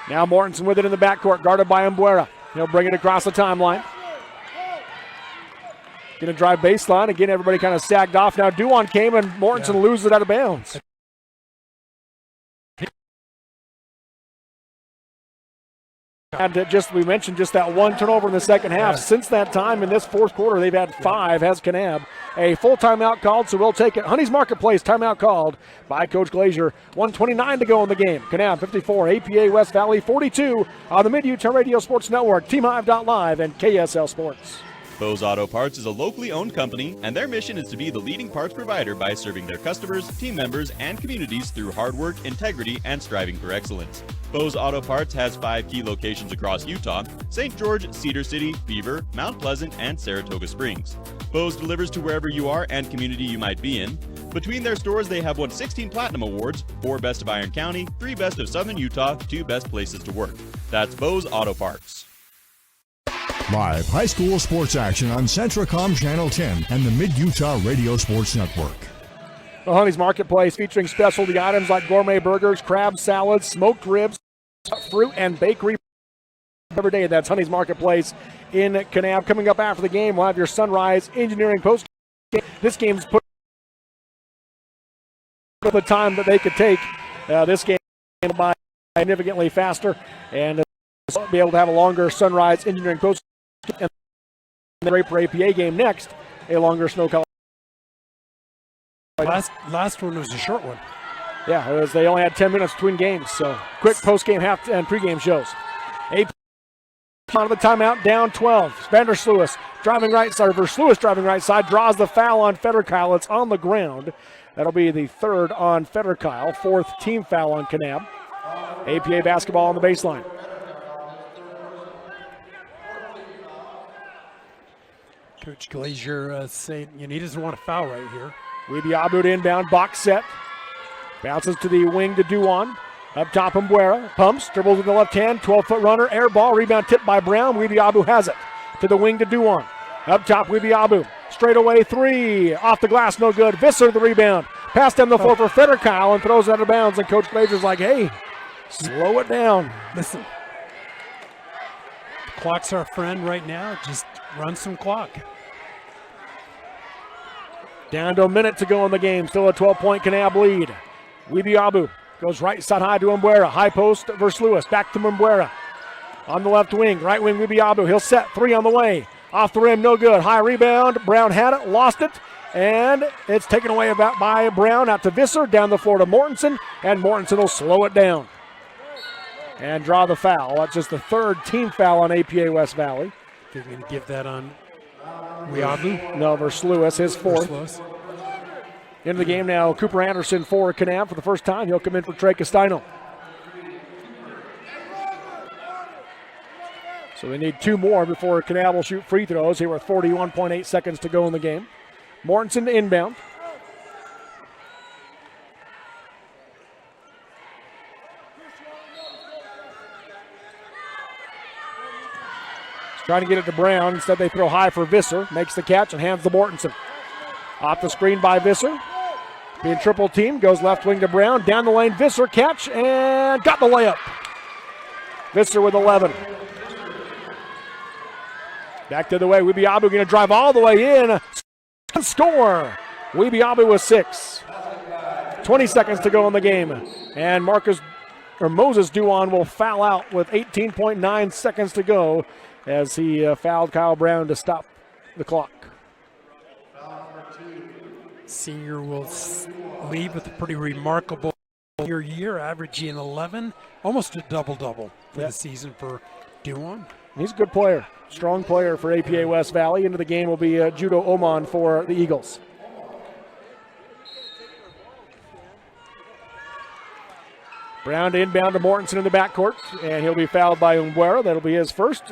Speaker 1: Now Mortensen with it in the backcourt, guarded by Mbuera. He'll bring it across the timeline. Going to drive baseline. Again, everybody kind of sagged off. Now Duan came and Mortensen loses it out of bounds. And we mentioned just that one turnover in the second half. Since that time in this fourth quarter, they've had 5, has Kanab. A full timeout called, so we'll take it. Honey's Marketplace timeout called by Coach Glazier. 1:29 to go in the game. Kanab 54, APA West Valley 42 on the Mid-Utah Radio Sports Network, TeamHive.live, and KSL Sports.
Speaker 12: Bose Auto Parts is a locally owned company, and their mission is to be the leading parts provider by serving their customers, team members, and communities through hard work, integrity, and striving for excellence. Bose Auto Parts has 5 key locations across Utah: St. George, Cedar City, Beaver, Mount Pleasant, and Saratoga Springs. Bose delivers to wherever you are and community you might be in. Between their stores, they have won 16 Platinum Awards, 4 Best of Iron County, 3 Best of Southern Utah, 2 Best Places to Work. That's Bose Auto Parts.
Speaker 4: Live high school sports action on Centracom Channel 10 and the Mid-Utah Radio Sports Network.
Speaker 1: The Honey's Marketplace featuring specialty items like gourmet burgers, crab salads, smoked ribs, fruit, and bakery every day. That's Honey's Marketplace in Kanab. Coming up after the game, we'll have your Sunrise Engineering post game. This game's put the time that they could take. This game by significantly faster, and be able to have a longer Sunrise Engineering post and the Draper APA game next, a longer snow college.
Speaker 2: Last one was a short one.
Speaker 1: Yeah, they only had 10 minutes between games, so quick post-game, half, and pre-game shows. AP out of the timeout, down 12. Vandersluis driving right side, Versluis driving right side, draws the foul on Federkyle. It's on the ground. That'll be the third on Federkyle, 4th team foul on Kanab. APA basketball on the baseline.
Speaker 2: Coach Glazier saying he doesn't want a foul right here.
Speaker 1: Weeby Abu to inbound, box set. Bounces to the wing to Duan. Up top, Mbuera. Pumps, dribbles with the left hand. 12-foot runner, air ball. Rebound tipped by Brown. Weeby Abu has it. To the wing to Duan. Up top, Weeby Abu. Straight away, 3. Off the glass, no good. Visser the rebound. Pass down the floor for Federkyle and throws it out of bounds. And Coach Glazier's like, hey, slow it down.
Speaker 2: Listen, the clock's our friend right now. Just run some clock.
Speaker 1: Down to a minute to go in the game. Still a 12-point Kanab lead. Weeby Abu goes right side high to Mbuera. High post versus Lewis. Back to Mbuera. On the left wing. Right wing Weeby Abu. He'll set 3 on the way. Off the rim, no good. High rebound. Brown had it, lost it. And it's taken away about by Brown. Out to Visser. Down the floor to Mortensen. And Mortensen will slow it down and draw the foul. That's just the 3rd team foul on APA West Valley.
Speaker 2: They're going to give that on Weabu?
Speaker 1: No, versus Lewis, his 4th. Into the game now, Cooper Anderson for Kanab for the first time. He'll come in for Trey Castino. So they need 2 more before Kanab will shoot free throws here with 41.8 seconds to go in the game. Mortensen to inbound. Trying to get it to Brown. Instead, they throw high for Visser. Makes the catch and hands to Mortensen. Off the screen by Visser. Being triple team. Goes left wing to Brown. Down the lane. Visser catch and got the layup. Visser with 11. Back the other way. Weeby Abu going to drive all the way in. Score. Weeby Abu with 6. 20 seconds to go in the game. And Moses Duan will foul out with 18.9 seconds to go, as he fouled Kyle Brown to stop the clock.
Speaker 2: Senior will leave with a pretty remarkable year, averaging 11, almost a double-double for the season for Duan.
Speaker 1: He's a good player, strong player for APA West Valley. Into the game will be Judo Oman for the Eagles. Brown to inbound to Mortensen in the backcourt, and he'll be fouled by Mbuera. That'll be his first.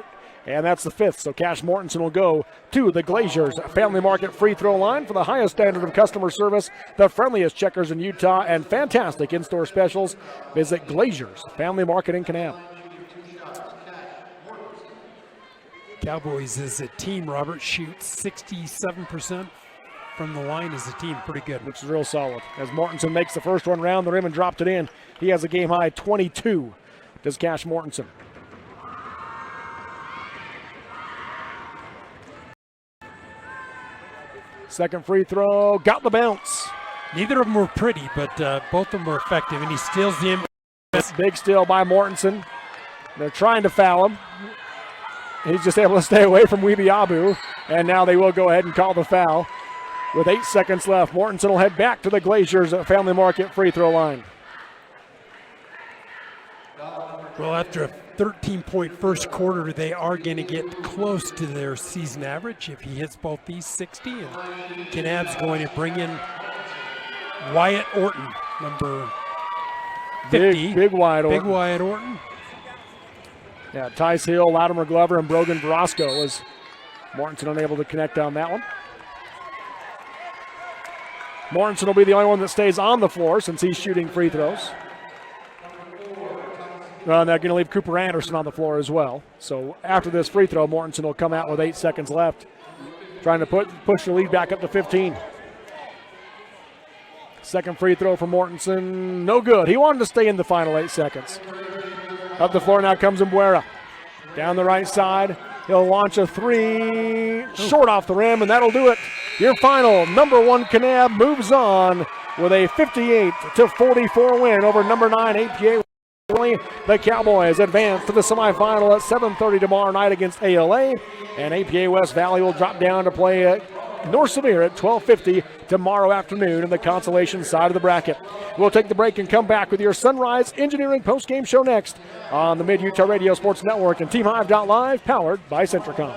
Speaker 1: And that's the 5th, so Cash Mortensen will go to the Glaziers Family Market free throw line for the highest standard of customer service, the friendliest checkers in Utah, and fantastic in-store specials. Visit Glaziers Family Market in Kanab.
Speaker 2: Cowboys as a team, Robert, shoots 67% from the line as a team. Pretty good.
Speaker 1: Which is real solid. As Mortensen makes the first one round the rim and dropped it in. He has a game-high 22, does Cash Mortensen. Second free throw, got the bounce.
Speaker 2: Neither of them were pretty, but both of them were effective, and he steals the inbound.
Speaker 1: Big steal by Mortensen. They're trying to foul him. He's just able to stay away from Weeby Abu, and now they will go ahead and call the foul. With 8 seconds left, Mortensen will head back to the Glaziers Family Market free throw line.
Speaker 2: Well, after a 13-point first quarter, they are going to get close to their season average if he hits both these 60. And Kanab's going to bring in Wyatt Orton, number 50.
Speaker 1: Big Wyatt Orton.
Speaker 2: Big Wyatt Orton.
Speaker 1: Yeah, Tice Hill, Latimer Glover, and Brogan Verosco was Mortensen unable to connect on that one. Mortensen will be the only one that stays on the floor since he's shooting free throws. Well, they're going to leave Cooper Anderson on the floor as well. So after this free throw, Mortensen will come out with 8 seconds left, trying to push the lead back up to 15. Second free throw for Mortensen, no good. He wanted to stay in the final 8 seconds. Up the floor now comes Mbuera. Down the right side, he'll launch a three, short off the rim, and that'll do it. Your final, number 1 Kanab moves on with a 58-44 win over number 9 APA. The Cowboys advance to the semifinal at 7:30 tomorrow night against ALA, and APA West Valley will drop down to play at North Sevier at 12:50 tomorrow afternoon in the consolation side of the bracket. We'll take the break and come back with your Sunrise Engineering postgame show next on the Mid-Utah Radio Sports Network and TeamHive.live, powered by Centricom.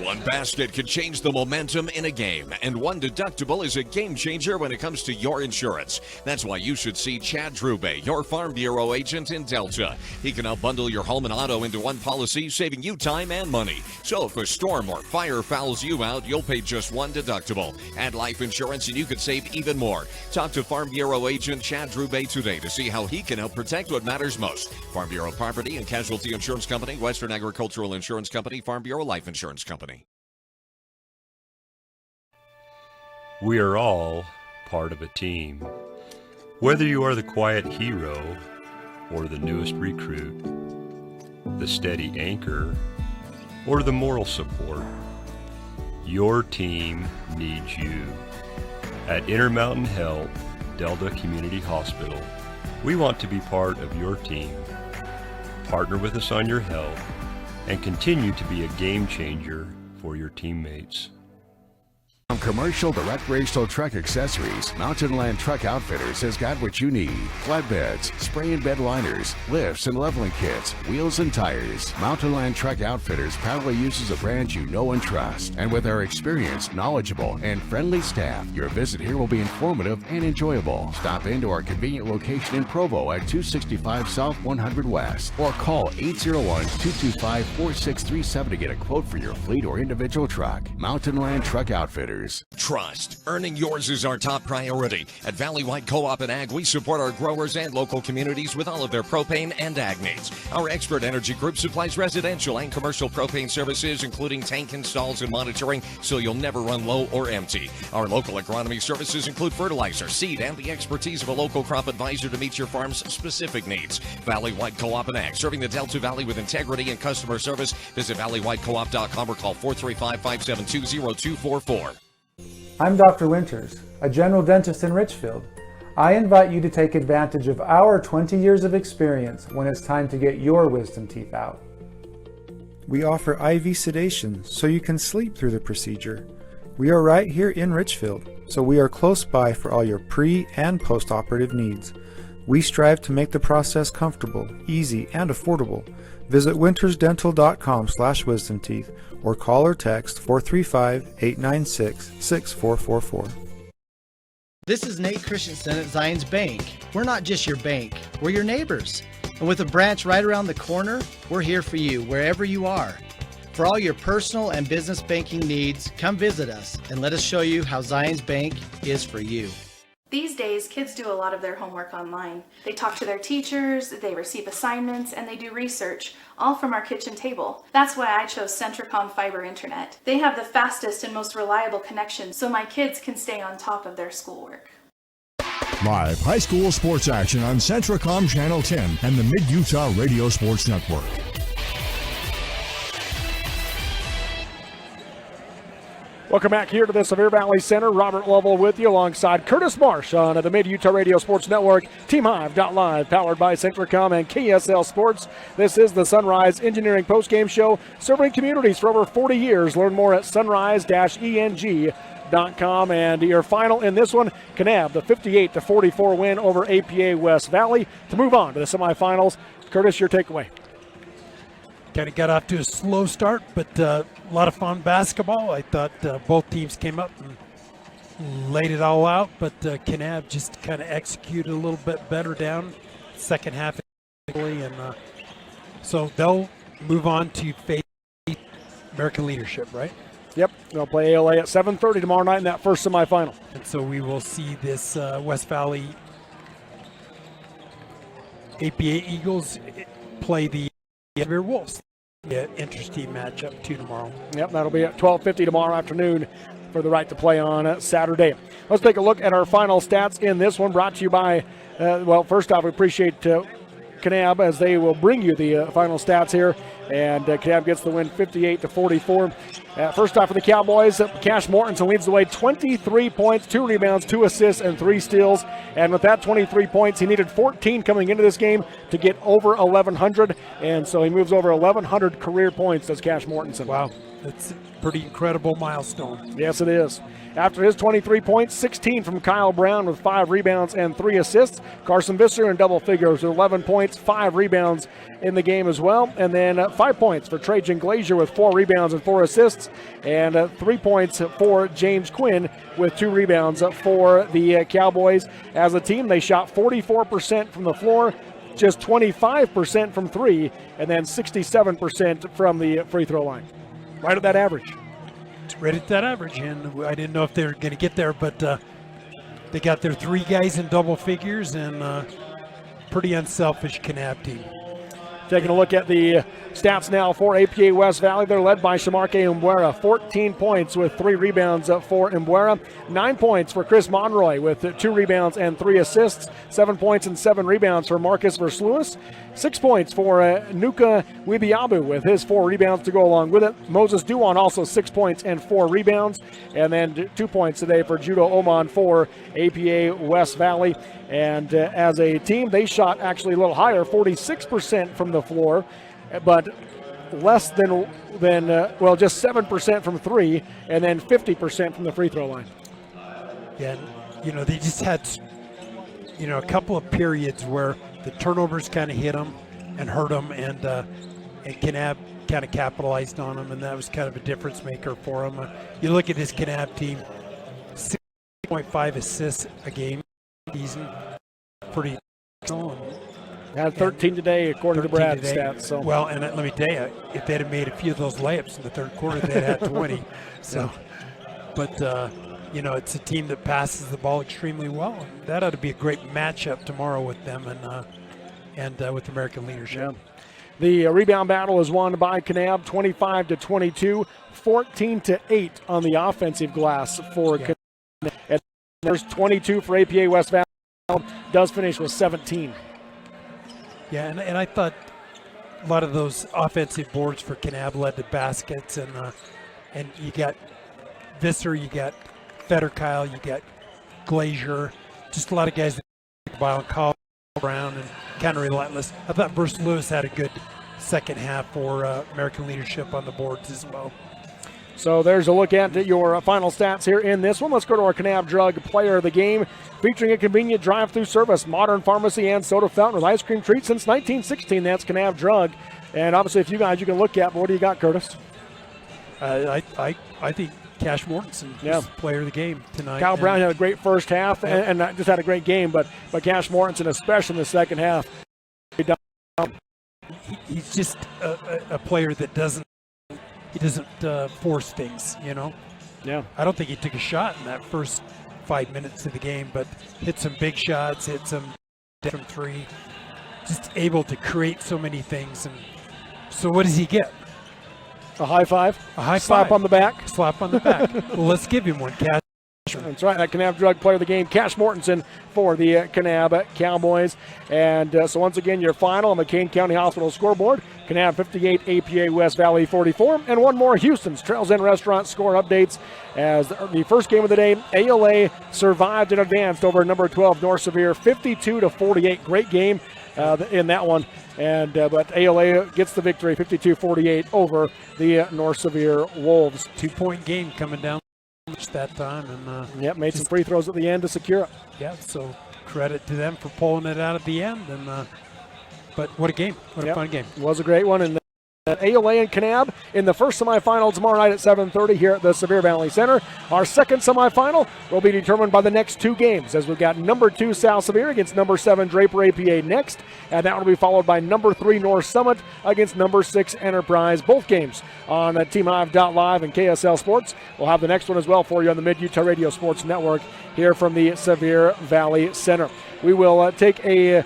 Speaker 13: One basket could change the momentum in a game, and one deductible is a game changer when it comes to your insurance. That's why you should see Chad Drube, your Farm Bureau agent in Delta. He can help bundle your home and auto into one policy, saving you time and money. So if a storm or fire fouls you out, you'll pay just one deductible. Add life insurance and you could save even more. Talk to Farm Bureau agent Chad Drube today to see how he can help protect what matters most. Farm Bureau Property and Casualty Insurance Company, Western Agricultural Insurance Company, Farm Bureau Life Insurance Company.
Speaker 14: We are all part of a team. Whether you are the quiet hero or the newest recruit, the steady anchor or the moral support, your team needs you. At Intermountain Health, Delta Community Hospital, we want to be part of your team. Partner with us on your health and continue to be a game changer for your teammates.
Speaker 15: From commercial to recreational truck accessories, Mountain Land Truck Outfitters has got what you need. Flatbeds, spray and bed liners, lifts and leveling kits, wheels and tires. Mountain Land Truck Outfitters proudly uses a brand you know and trust. And with our experienced, knowledgeable, and friendly staff, your visit here will be informative and enjoyable. Stop into our convenient location in Provo at 265 South 100 West or call 801-225-4637 to get a quote for your fleet or individual truck. Mountain Land Truck Outfitters.
Speaker 13: Trust. Earning yours is our top priority. At Valley White Co-op and Ag, we support our growers and local communities with all of their propane and ag needs. Our expert energy group supplies residential and commercial propane services, including tank installs and monitoring, so you'll never run low or empty. Our local agronomy services include fertilizer, seed, and the expertise of a local crop advisor to meet your farm's specific needs. Valley White Co-op and Ag, serving the Delta Valley with integrity and customer service. Visit valleywhitecoop.com or call 435-572-0244.
Speaker 16: I'm Dr. Winters, a general dentist in Richfield. I invite you to take advantage of our 20 years of experience when it's time to get your wisdom teeth out.
Speaker 17: We offer IV sedation so you can sleep through the procedure. We are right here in Richfield, so we are close by for all your pre- and post-operative needs. We strive to make the process comfortable, easy, and affordable. Visit wintersdental.com/wisdomteeth or call or text 435-896-6444.
Speaker 26: This is Nate Christensen at Zions Bank. We're not just your bank, we're your neighbors. And with a branch right around the corner, we're here for you wherever you are. For all your personal and business banking needs, come visit us and let us show you how Zions Bank is for you.
Speaker 27: These days, kids do a lot of their homework online. They talk to their teachers, they receive assignments, and they do research, all from our kitchen table. That's why I chose Centricom Fiber Internet. They have the fastest and most reliable connection, so my kids can stay on top of their schoolwork.
Speaker 4: Live high school sports action on Centricom Channel 10 and the Mid-Utah Radio Sports Network.
Speaker 1: Welcome back here to the Sevier Valley Center. Robert Lovell with you alongside Curtis Marsh on the Mid-Utah Radio Sports Network, TeamHive.live, powered by Centricom and KSL Sports. This is the Sunrise Engineering postgame show, serving communities for over 40 years. Learn more at sunrise-eng.com. And your final in this one, Kanab, the 58-44 win over APA West Valley to move on to the semifinals. Curtis, your takeaway.
Speaker 2: kind of got off to a slow start, but a lot of fun basketball. I thought both teams came up and laid it all out, but Kanab just kind of executed a little bit better down second half, and so they'll move on to face American Leadership, right?
Speaker 1: Yep, they'll play ALA at 7:30 tomorrow night in that first semifinal.
Speaker 2: And so we will see this West Valley APA Eagles play the Bear Wolves. Yeah, interesting matchup too tomorrow.
Speaker 1: Yep, that'll be at 12:50 tomorrow afternoon for the right to play on Saturday. Let's take a look at our final stats in this one, brought to you by, well, first off, we appreciate Kanab as they will bring you the final stats here. And Kanab gets the win 58-44. First off for the Cowboys, Cash Mortensen leads the way, 23 points, 2 rebounds, 2 assists, and 3 steals. And with that 23 points, he needed 14 coming into this game to get over 1,100. And so he moves over 1,100 career points, does Cash Mortensen.
Speaker 2: Wow, that's a pretty incredible milestone.
Speaker 1: Yes, it is. After his 23 points, 16 from Kyle Brown with 5 rebounds and 3 assists. Carson Visser in double figures with 11 points, 5 rebounds in the game as well. And then 5 points for Trajan Glazier with 4 rebounds and 4 assists. And 3 points for James Quinn with 2 rebounds for the Cowboys. As a team, they shot 44% from the floor, just 25% from 3, and then 67% from the free throw line. Right at that average.
Speaker 2: Right at that average, and I didn't know if they were going to get there, but they got their 3 guys in double figures, and pretty unselfish Kanab team.
Speaker 1: Taking a look at the stats now for APA West Valley. They're led by Shamarke Umbuera, 14 points with 3 rebounds for Umbuera. 9 points for Chris Monroy with 2 rebounds and 3 assists. 7 points and 7 rebounds for Marcus Versluis. 6 points for Nuka Wibiabu with his 4 rebounds to go along with it. Moses Duwan also 6 points and 4 rebounds. And then 2 points today for Judo Oman for APA West Valley. And as a team, they shot actually a little higher, 46% from the floor, but less than just 7% from 3, and then 50% from the free throw line.
Speaker 2: Yeah, and, they just had, a couple of periods where the turnovers kind of hit them and hurt them, and Kanab kind of capitalized on them, and that was kind of a difference maker for them. You look at this Kanab team, 6.5 assists a game season, pretty excellent.
Speaker 1: Had 13 today, according to Brad's stats. So.
Speaker 2: Well, and let me tell you, if they'd have made a few of those layups in the third quarter, they'd had 20. So, but it's a team that passes the ball extremely well. And that ought to be a great matchup tomorrow with them and with American Leadership.
Speaker 1: Yeah. The rebound battle is won by Kanab, 25-22, 14-8 on the offensive glass for Kanab. And there's 22 for APA West Valley. Does finish with 17.
Speaker 2: Yeah, and I thought a lot of those offensive boards for Kanab led to baskets, and you got Visser, you got Federkyle, you got Glazier, just a lot of guys that by Kyle Brown and kind of relentless. I thought Bruce Lewis had a good second half for American Leadership on the boards as well.
Speaker 1: So there's a look at your final stats here in this one. Let's go to our Kanab Drug Player of the Game, featuring a convenient drive-through service, modern pharmacy, and soda fountain with ice cream treats since 1916. That's Kanab Drug. And obviously, if you guys you can look at, but what do you got, Curtis?
Speaker 2: I think Cash Mortensen is player of the game tonight.
Speaker 1: Kyle Brown had a great first half and just had a great game, but Cash Mortensen, especially in the second half,
Speaker 2: he's just a player that doesn't force things,
Speaker 1: Yeah.
Speaker 2: I don't think he took a shot in that first 5 minutes of the game, but hit some big shots, hit some from 3, just able to create so many things. And so what does he get?
Speaker 1: A high five?
Speaker 2: A high
Speaker 1: slap
Speaker 2: five.
Speaker 1: on the back?
Speaker 2: Slap on the back. Well, let's give him one, Cash.
Speaker 1: That's right, that Kanab Drug Player of the Game, Cash Mortensen for the Kanab Cowboys. And so once again, your final on the Kane County Hospital scoreboard, Kanab 58, APA West Valley 44. And one more, Houston's Trails Inn Restaurant score updates as the first game of the day, ALA survived and advanced over number 12 North Sevier 52-48. Great game in that one. And but ALA gets the victory 52-48 over the North Sevier Wolves.
Speaker 2: 2-point game coming down that time, and
Speaker 1: made some free throws at the end to secure it.
Speaker 2: Yeah, so credit to them for pulling it out at the end. And but what a game! What a fun game!
Speaker 1: It was a great one, and ALA and Kanab in the first semifinal tomorrow night at 7:30 here at the Sevier Valley Center. Our second semifinal will be determined by the next two games, as we've got number 2 South Sevier against number 7 Draper APA next, and that will be followed by number 3 North Summit against number 6 Enterprise. Both games on TeamHive.live and KSL Sports. We'll have the next one as well for you on the Mid-Utah Radio Sports Network here from the Sevier Valley Center. We will take a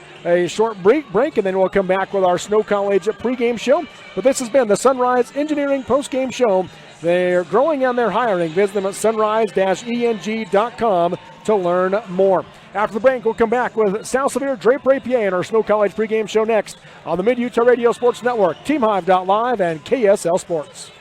Speaker 1: short break, and then we'll come back with our Snow College pregame show. But this has been the Sunrise Engineering postgame show. They're growing and they're hiring. Visit them at sunrise-eng.com to learn more. After the break, we'll come back with South Sevier Draper APA and our Snow College pregame show next on the Mid-Utah Radio Sports Network, TeamHive.live, and KSL Sports.